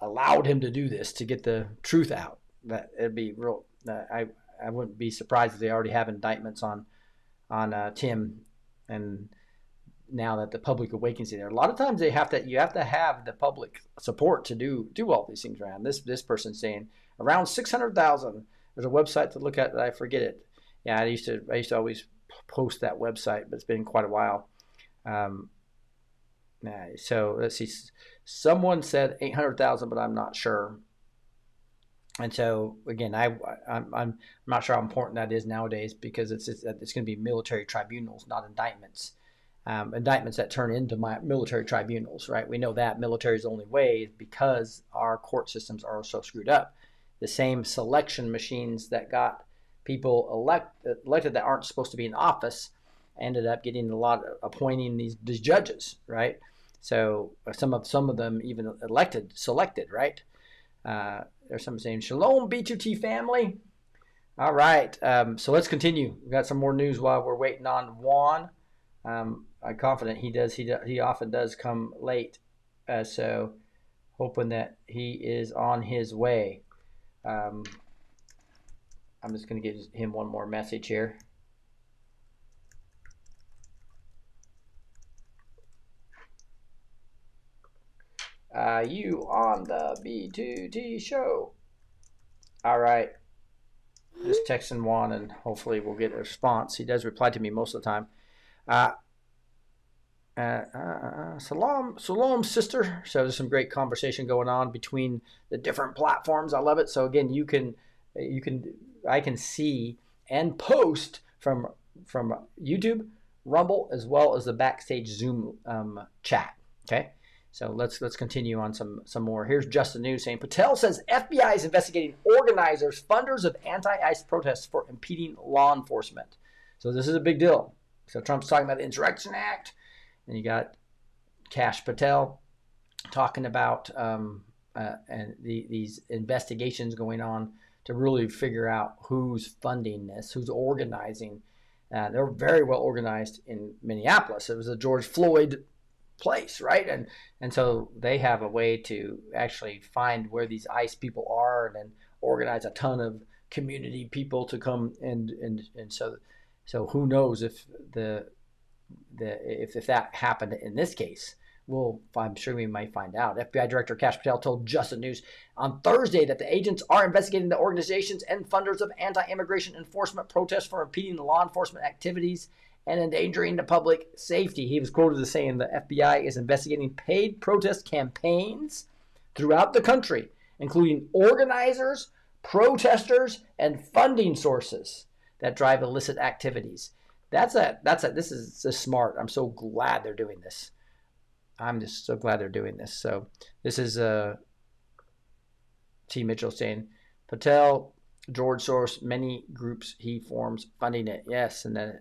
allowed him to do this to get the truth out. That it'd be real. I wouldn't be surprised if they already have indictments on Tim, and now that the public awakens there. A lot of times you have to have the public support to do all these things around. This person's saying around 600,000. There's a website to look at that I forget it. Yeah, I used to always post that website, but it's been quite a while. So let's see. Someone said 800,000, but I'm not sure. And so again, I'm not sure how important that is nowadays, because it's going to be military tribunals, not indictments. Indictments that turn into military tribunals, right? We know that military is the only way, because our court systems are so screwed up. The same selection machines that got people elected that aren't supposed to be in office ended up getting appointing these judges, right? So some of them even selected, right? There's some saying, "Shalom, B2T family." All right, so let's continue. We've got some more news while we're waiting on Juan. I'm confident he often does come late, so hoping that he is on his way. I'm just going to give him one more message here. You on the B2T show. All right. Just texting Juan, and hopefully we'll get a response. He does reply to me most of the time. Salam, sister. So there's some great conversation going on between the different platforms. I love it. So again, I can see and post from YouTube, Rumble, as well as the Backstage Zoom chat. Okay. So let's continue on some more. Here's just the news saying Patel says FBI is investigating organizers, funders of anti-ICE protests for impeding law enforcement. So this is a big deal. So Trump's talking about the Insurrection Act, and you got Kash Patel talking about these investigations going on to really figure out who's funding this, who's organizing. They're very well organized in Minneapolis. It was a George Floyd place, right? And so they have a way to actually find where these ICE people are, and then organize a ton of community people to come and so who knows if if that happened in this case. I'm sure we might find out. FBI Director Kash Patel told Just the News on Thursday that the agents are investigating the organizations and funders of anti-immigration enforcement protests for impeding law enforcement activities and endangering the public safety. He was quoted as saying the FBI is investigating paid protest campaigns throughout the country, including organizers, protesters, and funding sources that drive illicit activities. This is smart. I'm so glad they're doing this. I'm just so glad they're doing this. So this is T. Mitchell saying, Patel, George Soros, many groups he forms funding it. Yes, and then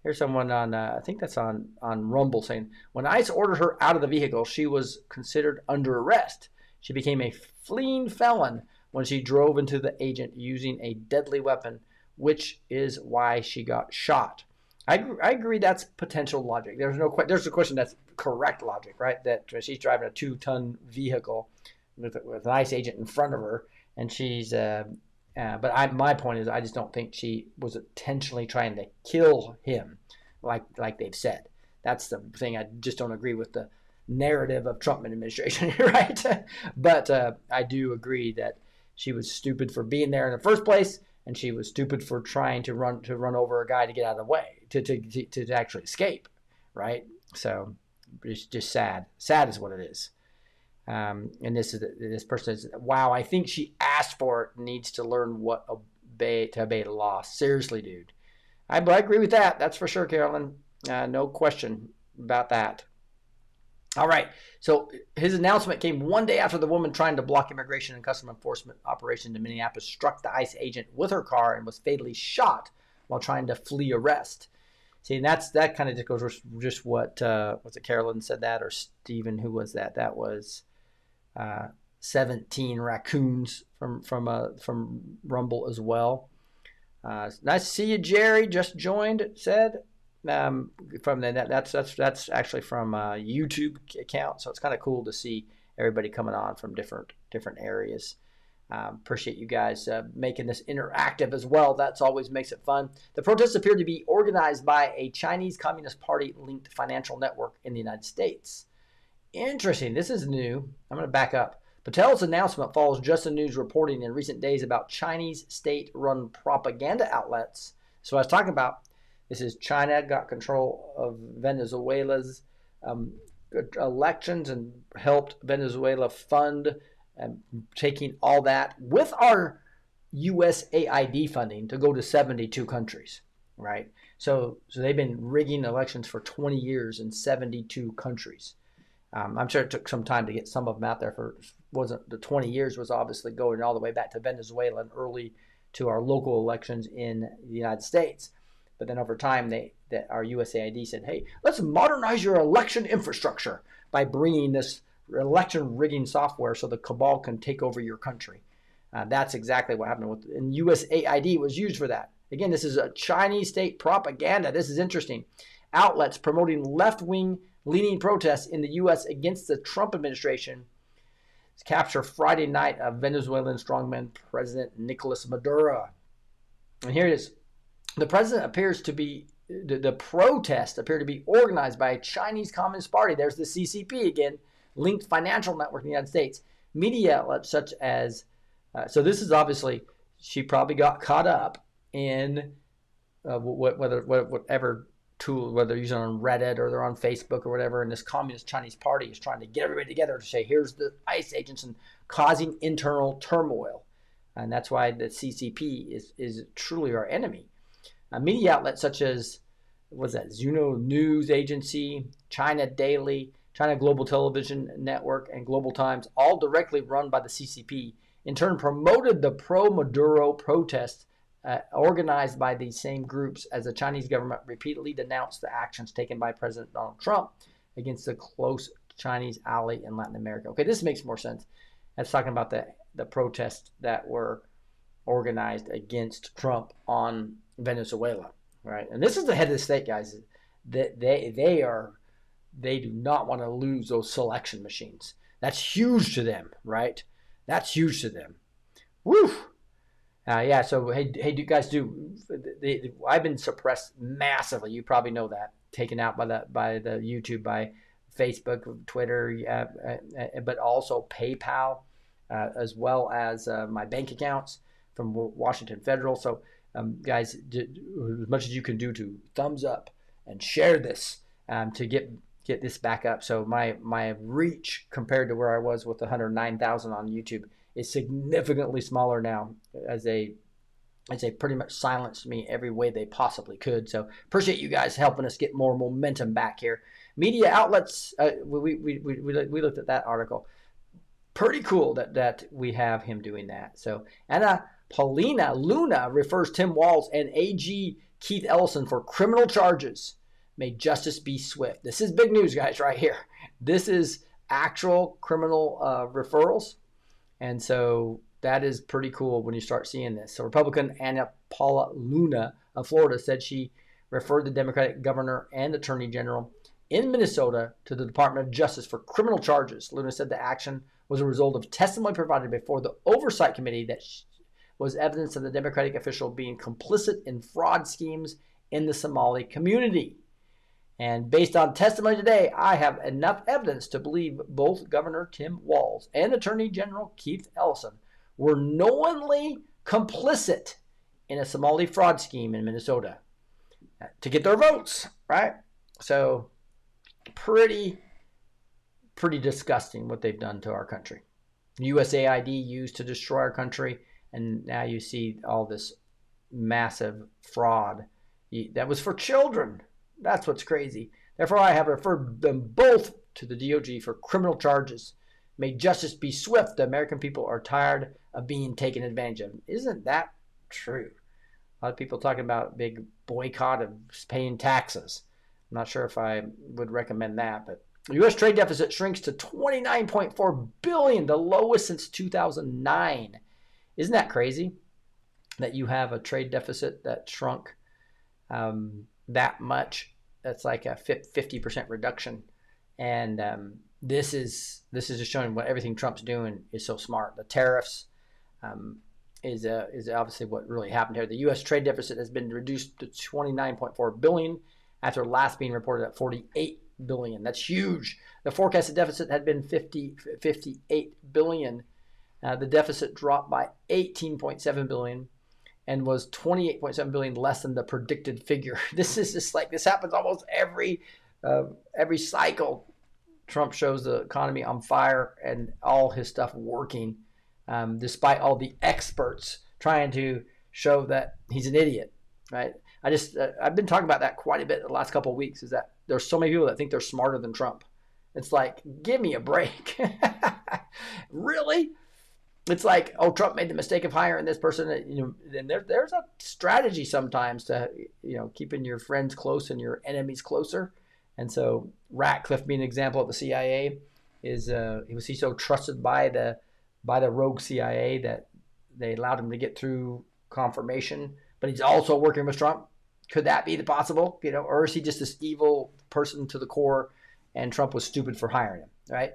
here's someone on, I think that's on Rumble saying, when ICE ordered her out of the vehicle, she was considered under arrest. She became a fleeing felon when she drove into the agent using a deadly weapon, which is why she got shot. I agree that's potential logic. There's a question that's correct logic, right? That she's driving a 2-ton vehicle with an ICE agent in front of her, and she's but my point is I just don't think she was intentionally trying to kill him like they've said. That's the thing. I just don't agree with the narrative of Trump administration, right? But I do agree that she was stupid for being there in the first place, and she was stupid for trying to run over a guy to get out of the way, to actually escape, right? So it's just sad. Sad is what it is. And this person says, wow, I think she asked for it, needs to learn what to obey the law. Seriously, dude. I agree with that. That's for sure, Carolyn. No question about that. All right. So his announcement came one day after the woman trying to block immigration and customs enforcement operation in Minneapolis struck the ICE agent with her car and was fatally shot while trying to flee arrest. See, and that kind of just goes with just what was it Carolyn said that, or Stephen, who was that? That was 17 raccoons from Rumble as well. Nice to see you, Jerry. Just joined. It said from that's actually from a YouTube account, so it's kind of cool to see everybody coming on from different areas. Appreciate you guys making this interactive as well. That's always makes it fun. The protests appear to be organized by a Chinese Communist Party linked financial network in the United States. Interesting. This is new. I'm going to back up. Patel's announcement follows Just the News reporting in recent days about Chinese state-run propaganda outlets. So I was talking about, this is China got control of Venezuela's elections and helped Venezuela fund taking all that with our USAID funding to go to 72 countries, right? So they've been rigging elections for 20 years in 72 countries. I'm sure it took some time to get some of them out there. The 20 years was obviously going all the way back to Venezuela and early to our local elections in the United States. But then over time, our USAID said, hey, let's modernize your election infrastructure by bringing this election rigging software so the cabal can take over your country. That's exactly what happened and USAID was used for that. Again, this is a Chinese state propaganda. This is interesting. Outlets promoting left-wing leading protests in the U.S. against the Trump administration capture Friday night of Venezuelan strongman President Nicolas Maduro. And here it is. The president appears to be, the protests appear to be organized by a Chinese Communist Party. There's the CCP again, linked financial network in the United States. Media outlets such as, so this is obviously, she probably got caught up in whatever tool, whether they're using it on Reddit or they're on Facebook or whatever, and this Communist Chinese Party is trying to get everybody together to say, here's the ICE agents, and causing internal turmoil. And that's why the CCP is truly our enemy. Media outlets such as, Zuno News Agency, China Daily, China Global Television Network, and Global Times, all directly run by the CCP, in turn promoted the pro-Maduro protests organized by these same groups as the Chinese government repeatedly denounced the actions taken by President Donald Trump against a close Chinese ally in Latin America. Okay, this makes more sense. That's talking about the protests that were organized against Trump on Venezuela, right? And this is the head of the state, guys. They do not want to lose those selection machines. That's huge to them, right? That's huge to them. Woo! Yeah, so hey, you guys I've been suppressed massively. You probably know that, taken out by the YouTube, by Facebook, Twitter, but also PayPal, as well as my bank accounts from Washington Federal. So guys, as much as you can do to thumbs up and share this to get this back up. So my reach compared to where I was with 109,000 on YouTube is significantly smaller now, as they pretty much silenced me every way they possibly could. So appreciate you guys helping us get more momentum back here. Media outlets, we looked at that article. Pretty cool that we have him doing that. So Anna Paulina Luna refers Tim Walz and AG Keith Ellison for criminal charges. May justice be swift. This is big news, guys, right here. This is actual criminal referrals. And so that is pretty cool when you start seeing this. So Republican Anna Paula Luna of Florida said she referred the Democratic governor and attorney general in Minnesota to the Department of Justice for criminal charges. Luna said the action was a result of testimony provided before the Oversight Committee that was evidence of the Democratic official being complicit in fraud schemes in the Somali community. And based on testimony today, I have enough evidence to believe both Governor Tim Walz and Attorney General Keith Ellison were knowingly complicit in a Somali fraud scheme in Minnesota to get their votes, right? So pretty disgusting what they've done to our country. USAID used to destroy our country, and now you see all this massive fraud. That was for children. That's what's crazy. Therefore, I have referred them both to the DOJ for criminal charges. May justice be swift. The American people are tired of being taken advantage of. Isn't that true? A lot of people talking about a big boycott of paying taxes. I'm not sure if I would recommend that, but the U.S. trade deficit shrinks to $29.4 billion, the lowest since 2009. Isn't that crazy that you have a trade deficit that shrunk that much? That's like a 50% reduction. And this is just showing what everything Trump's doing is so smart. The tariffs is obviously what really happened here. The U.S. trade deficit has been reduced to $29.4 billion after last being reported at $48 billion. That's huge. The forecasted deficit had been $58 billion. The deficit dropped by $18.7 billion and was $28.7 billion less than the predicted figure. This is just like, this happens almost every cycle. Trump shows the economy on fire and all his stuff working, despite all the experts trying to show that he's an idiot, right? I've been talking about that quite a bit the last couple of weeks, is that there's so many people that think they're smarter than Trump. It's like, give me a break. Really? It's like, oh, Trump made the mistake of hiring this person. And there's a strategy sometimes to, keeping your friends close and your enemies closer. And so Ratcliffe being an example of the CIA was he so trusted by the rogue CIA that they allowed him to get through confirmation, but he's also working with Trump. Could that be the possible? Or is he just this evil person to the core and Trump was stupid for hiring him, right?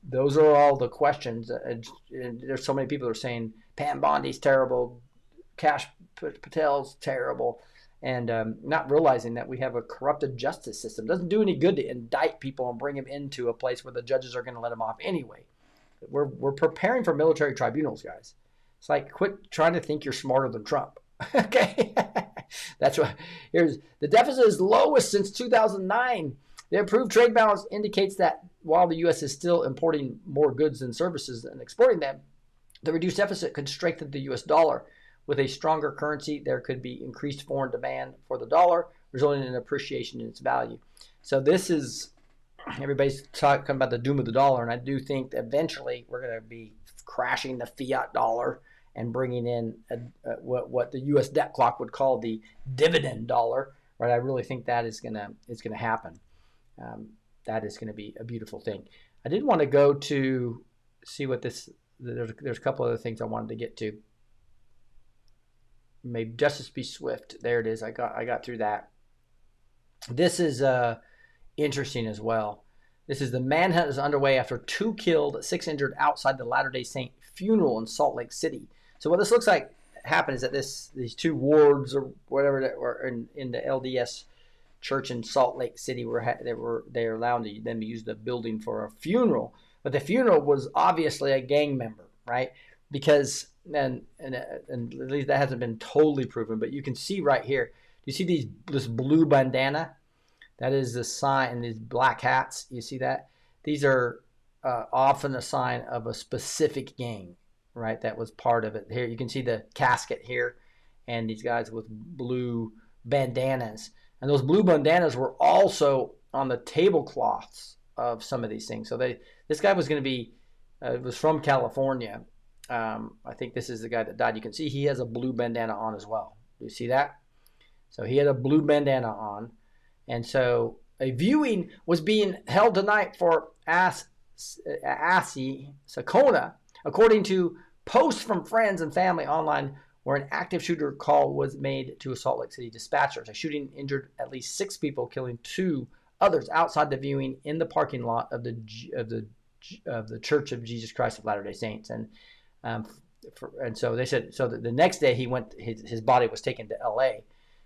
Those are all the questions. And there's so many people who are saying Pam Bondi's terrible, Kash Patel's terrible, and not realizing that we have a corrupted justice system. It doesn't do any good to indict people and bring them into a place where the judges are going to let them off anyway. We're preparing for military tribunals, guys. It's like, quit trying to think you're smarter than Trump. Okay? That's what. Here's the deficit is lowest since 2009. The improved trade balance indicates that while the U.S. is still importing more goods and services and exporting them, the reduced deficit could strengthen the U.S. dollar. With a stronger currency, there could be increased foreign demand for the dollar, resulting in appreciation in its value. So this is, everybody's talking about the doom of the dollar, and I do think that eventually we're going to be crashing the fiat dollar and bringing in what the U.S. debt clock would call the dividend dollar. Right? I really think that is going to happen. That is going to be a beautiful thing. I did want to go to see what this. There's a couple other things I wanted to get to. May justice be swift. There it is. I got through that. This is interesting as well. This is the manhunt is underway after 2 killed, 6 injured outside the Latter-day Saint funeral in Salt Lake City. So what this looks like happened is that these 2 wards or whatever that were in the LDS church in Salt Lake City they were allowed them to use the building for a funeral, but the funeral was obviously a gang member, right? Because and at least that hasn't been totally proven, but you can see right here. You see this blue bandana? That is the sign, and these black hats, you see that? These are often a sign of a specific gang, right? That was part of it. Here you can see the casket here, and these guys with blue bandanas. And those blue bandanas were also on the tablecloths of some of these things. So this guy was going to be, was from California. I think this is the guy that died. You can see he has a blue bandana on as well. Do you see that? So he had a blue bandana on. And so a viewing was being held tonight for Asi Sakona, according to posts from friends and family online, where an active shooter call was made to a Salt Lake City dispatchers. A shooting injured at least 6 people, killing 2 others outside the viewing in the parking lot of the Church of Jesus Christ of Latter-day Saints. And so they said, so the next day he went, his body was taken to L.A.,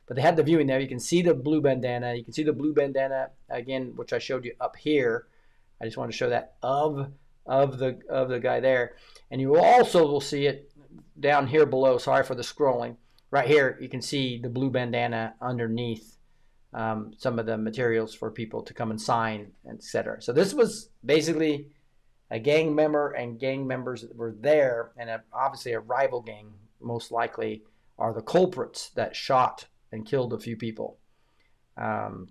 but they had the viewing there. You can see the blue bandana. You can see the blue bandana again, which I showed you up here. I just wanted to show that of the guy there, and you also will see it down here below. Sorry for the scrolling. Right here, you can see the blue bandana underneath some of the materials for people to come and sign, etc. So this was basically a gang member and gang members that were there, and obviously a rival gang most likely are the culprits that shot and killed a few people. And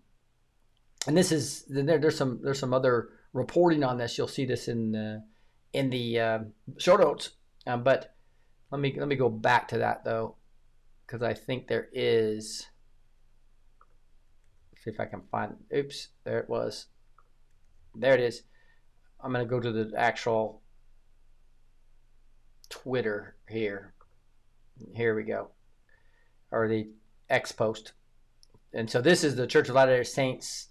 this is there's some other reporting on this. You'll see this in the show notes. But let me go back to that though, because I think there is. See if I can find. Oops, there it was. There it is. I'm gonna go to the actual Twitter here. Here we go, or the X post. And so this is the Church of Latter-day Saints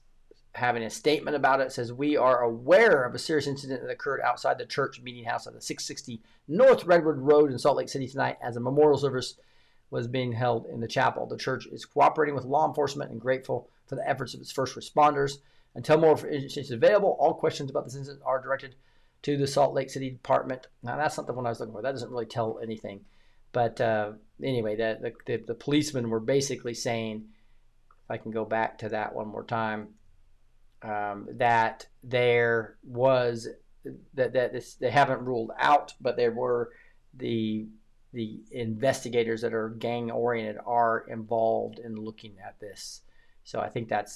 having a statement about it. It says, we are aware of a serious incident that occurred outside the church meeting house of the 660 North Redwood Road in Salt Lake City tonight as a memorial service was being held in the chapel. The church is cooperating with law enforcement and grateful for the efforts of its first responders. Until more information is available, all questions about this incident are directed to the Salt Lake City Department. Now, that's not the one I was looking for. That doesn't really tell anything. But anyway, the policemen were basically saying, if I can go back to that one more time, that there was they haven't ruled out, but there were the investigators that are gang oriented are involved in looking at this. So I think that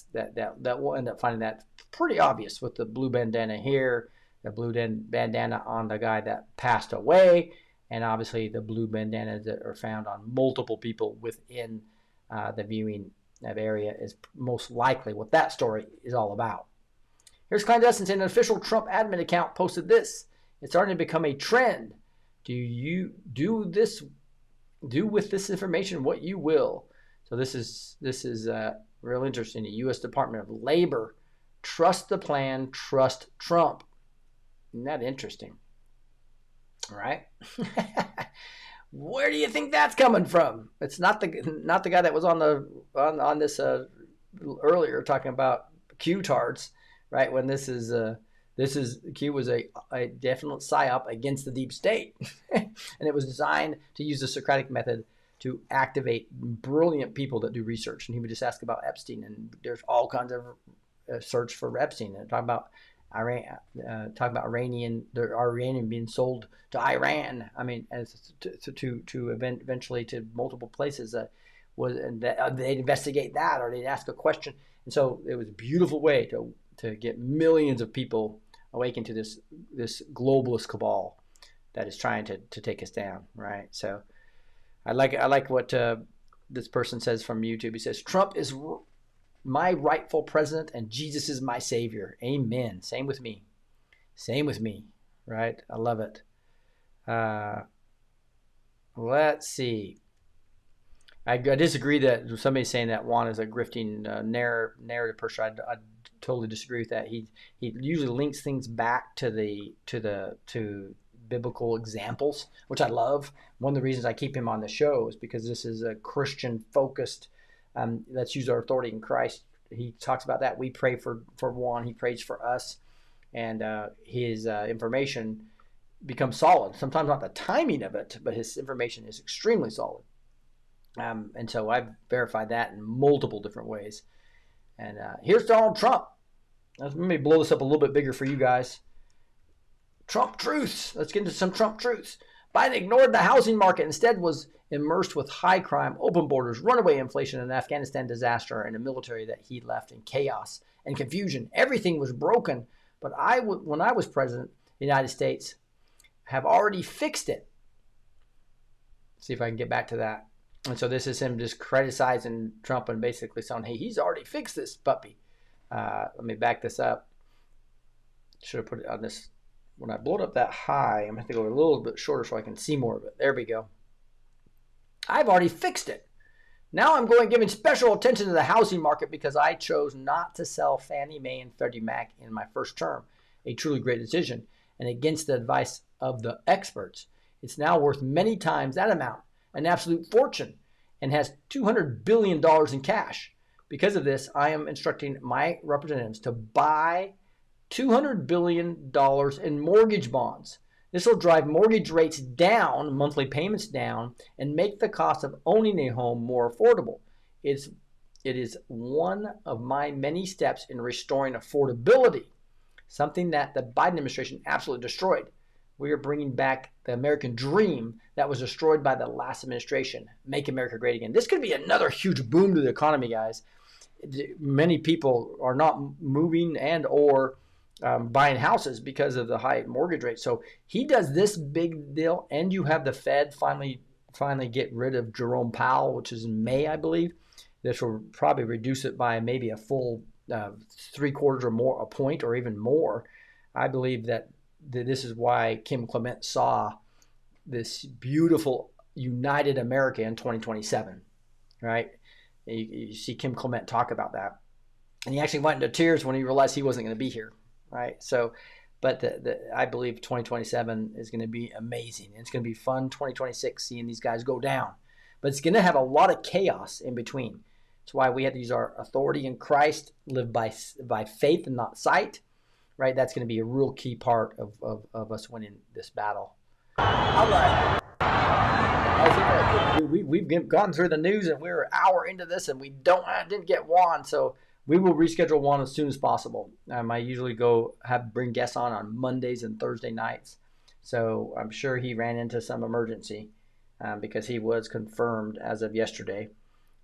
we'll end up finding that pretty obvious with the blue bandana here, the blue bandana on the guy that passed away, and obviously the blue bandanas that are found on multiple people within the viewing area is most likely what that story is all about. Here's clandestine saying an official Trump admin account posted this. It's starting to become a trend. Do with this information what you will. So this is real interesting. The U.S. Department of Labor, trust the plan, trust Trump. Isn't that interesting? All right. Where do you think that's coming from? It's not the guy that was on this earlier talking about Q-tards, right? When this is Q was a definite psyop against the deep state, and it was designed to use the Socratic method to activate brilliant people that do research. And he would just ask about Epstein, and there's all kinds of search for Epstein, and talk about Iran, Iranian being sold to Iran. I mean, as to eventually to multiple places. They'd investigate that, or they'd ask a question. And so it was a beautiful way to get millions of people awakened to this globalist cabal that is trying to take us down, right? So I like what this person says from YouTube. He says, Trump is my rightful president and Jesus is my savior. Amen. Same with me, right? I love it. Let's see. I disagree that somebody's saying that Juan is a grifting narrative person. I totally disagree with that. He usually links things back to biblical examples, which I love. One of the reasons I keep him on the show is because this is a Christian focused. Let's use our authority in Christ. He talks about that. We pray for Juan. He prays for us, and his information becomes solid. Sometimes not the timing of it, but his information is extremely solid. And so I've verified that in multiple different ways. And here's Donald Trump. Let me blow this up a little bit bigger for you guys. Trump truths. Let's get into some Trump truths. Biden ignored the housing market, instead was immersed with high crime, open borders, runaway inflation, and Afghanistan disaster, and a military that he left in chaos and confusion. Everything was broken. But when I was president of the United States, have already fixed it. See if I can get back to that. And so this is him just criticizing Trump and basically saying, hey, he's already fixed this puppy. Let me back this up. Should have put it on this. When I blow it up that high, I'm going to have to go a little bit shorter so I can see more of it. There we go. I've already fixed it. Now I'm going giving special attention to the housing market because I chose not to sell Fannie Mae and Freddie Mac in my first term. A truly great decision. And against the advice of the experts, it's now worth many times that amount, an absolute fortune, and has $200 billion in cash. Because of this, I am instructing my representatives to buy $200 billion in mortgage bonds. This will drive mortgage rates down, monthly payments down, and make the cost of owning a home more affordable. It is one of my many steps in restoring affordability, something that the Biden administration absolutely destroyed. We are bringing back the American dream that was destroyed by the last administration. Make America great again. This could be another huge boom to the economy, guys. Many people are not moving and or buying houses because of the high mortgage rate. So he does this big deal, and you have the Fed finally get rid of Jerome Powell, which is in May, I believe. This will probably reduce it by maybe a full 3/4 or more, a point or even more. I believe that this is why Kim Clement saw this beautiful united America in 2027, right? You see Kim Clement talk about that. And he actually went into tears when he realized he wasn't going to be here, right? So, but I believe 2027 is going to be amazing. It's going to be fun, 2026, seeing these guys go down. But it's going to have a lot of chaos in between. That's why we have to use our authority in Christ, live by faith and not sight, right? That's going to be a real key part of us winning this battle. All right. We've gone through the news and we're an hour into this and I didn't get Juan, so we will reschedule Juan as soon as possible. I usually bring guests on Mondays and Thursday nights, so I'm sure he ran into some emergency because he was confirmed as of yesterday,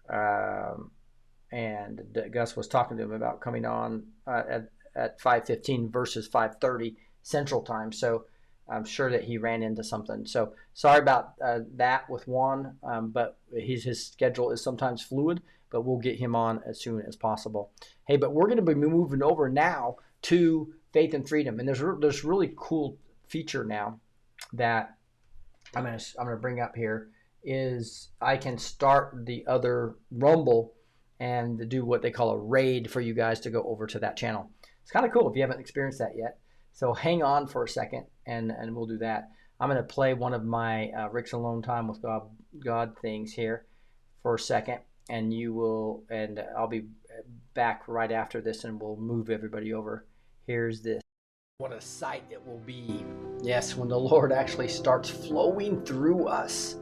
and Gus was talking to him about coming on at 5:15 versus 5:30 Central Time. So I'm sure that he ran into something. So sorry about that with Juan, but his schedule is sometimes fluid, but we'll get him on as soon as possible. Hey, but we're going to be moving over now to Faith and Freedom. And there's really cool feature now that I'm going to bring up here is I can start the other Rumble and do what they call a raid for you guys to go over to that channel. It's kind of cool if you haven't experienced that yet. So hang on for a second, and we'll do that. I'm going to play one of my Rick's Alone Time with God things here for a second, and I'll be back right after this, and we'll move everybody over. Here's this. What a sight it will be. Yes, when the Lord actually starts flowing through us.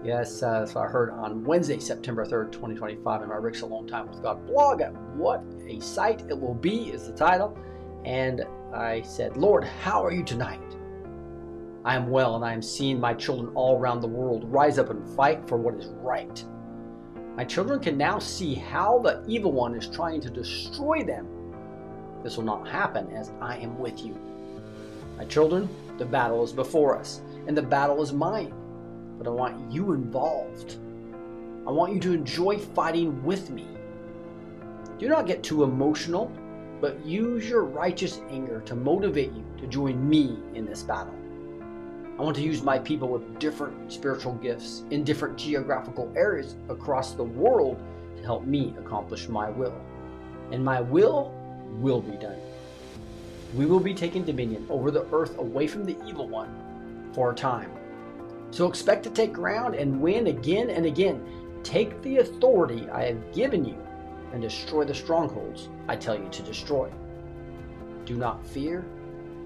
Yes, so I heard on Wednesday, September 3rd, 2025, in my Rick's Alone Time with God blog. What a sight it will be is the title. And I said, Lord, how are you tonight? I am well, and I am seeing my children all around the world rise up and fight for what is right. My children can now see how the evil one is trying to destroy them. This will not happen as I am with you. My children, the battle is before us, and the battle is mine. But I want you involved. I want you to enjoy fighting with me. Do not get too emotional, but use your righteous anger to motivate you to join me in this battle. I want to use my people with different spiritual gifts in different geographical areas across the world to help me accomplish my will. And my will be done. We will be taking dominion over the earth away from the evil one for a time. So expect to take ground and win again and again. Take the authority I have given you and destroy the strongholds I tell you to destroy. Do not fear,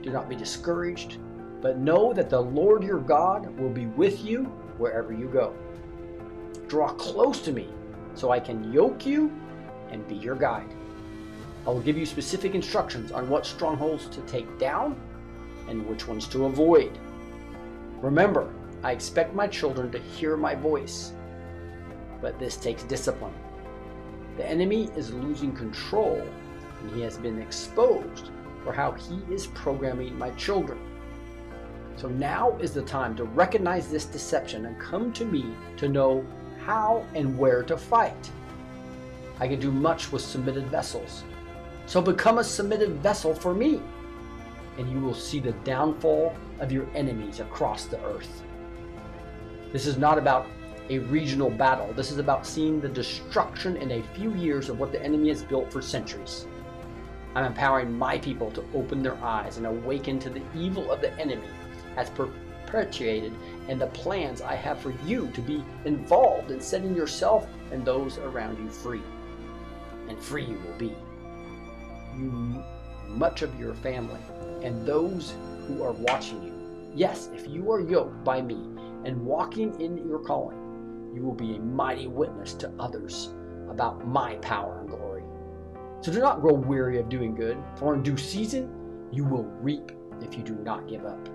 do not be discouraged, but know that the Lord your God will be with you wherever you go. Draw close to me so I can yoke you and be your guide. I will give you specific instructions on what strongholds to take down and which ones to avoid. Remember, I expect my children to hear my voice, but this takes discipline. The enemy is losing control, and he has been exposed for how he is programming my children. So now is the time to recognize this deception and come to me to know how and where to fight. I can do much with submitted vessels. So become a submitted vessel for me, and you will see the downfall of your enemies across the earth. This is not about a regional battle. This is about seeing the destruction in a few years of what the enemy has built for centuries. I'm empowering my people to open their eyes and awaken to the evil of the enemy as perpetuated and the plans I have for you to be involved in setting yourself and those around you free. And free you will be. You, much of your family, and those who are watching you. Yes, if you are yoked by me and walking in your calling, you will be a mighty witness to others about my power and glory. So do not grow weary of doing good, for in due season you will reap if you do not give up.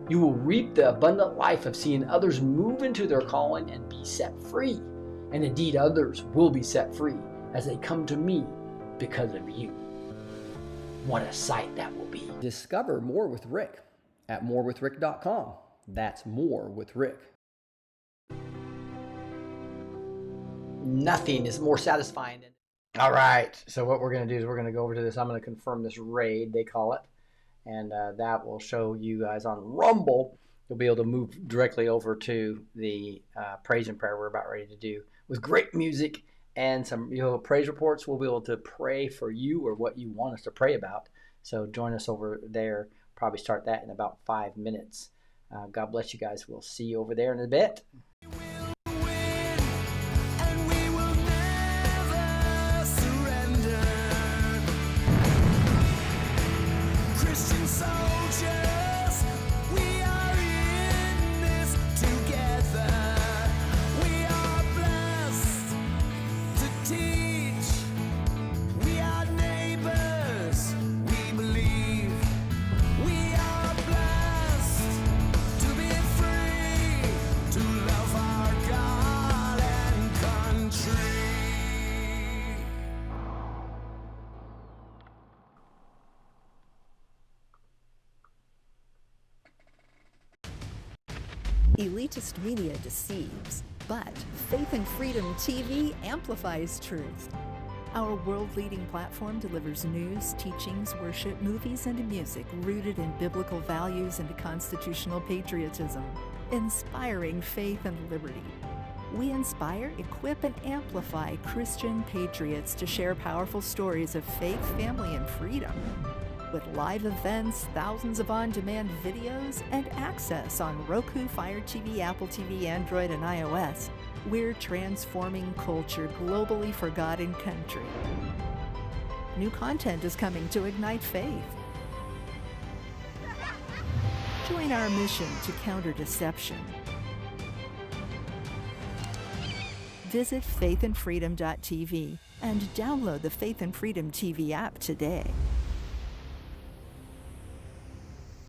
You will reap the abundant life of seeing others move into their calling and be set free. And indeed others will be set free as they come to me because of you. What a sight that will be. Discover more with Rick at morewithrick.com. That's more with Rick. Nothing is more satisfying than... All right, so what we're going to do is we're going to go over to this. I'm going to confirm this raid, they call it. And that will show you guys on Rumble. You'll be able to move directly over to the praise and prayer we're about ready to do with great music and some praise reports. We'll be able to pray for you or what you want us to pray about. So join us over there. Probably start that in about 5 minutes. God bless you guys. We'll see you over there in a bit. Elitist media deceives, but Faith and Freedom TV amplifies truth. Our world-leading platform delivers news, teachings, worship, movies, and music rooted in biblical values and constitutional patriotism, inspiring faith and liberty. We inspire, equip, and amplify Christian patriots to share powerful stories of faith, family, and freedom. With live events, thousands of on-demand videos, and access on Roku, Fire TV, Apple TV, Android, and iOS, we're transforming culture globally for God and country. New content is coming to ignite faith. Join our mission to counter deception. Visit faithandfreedom.tv and download the Faith and Freedom TV app today.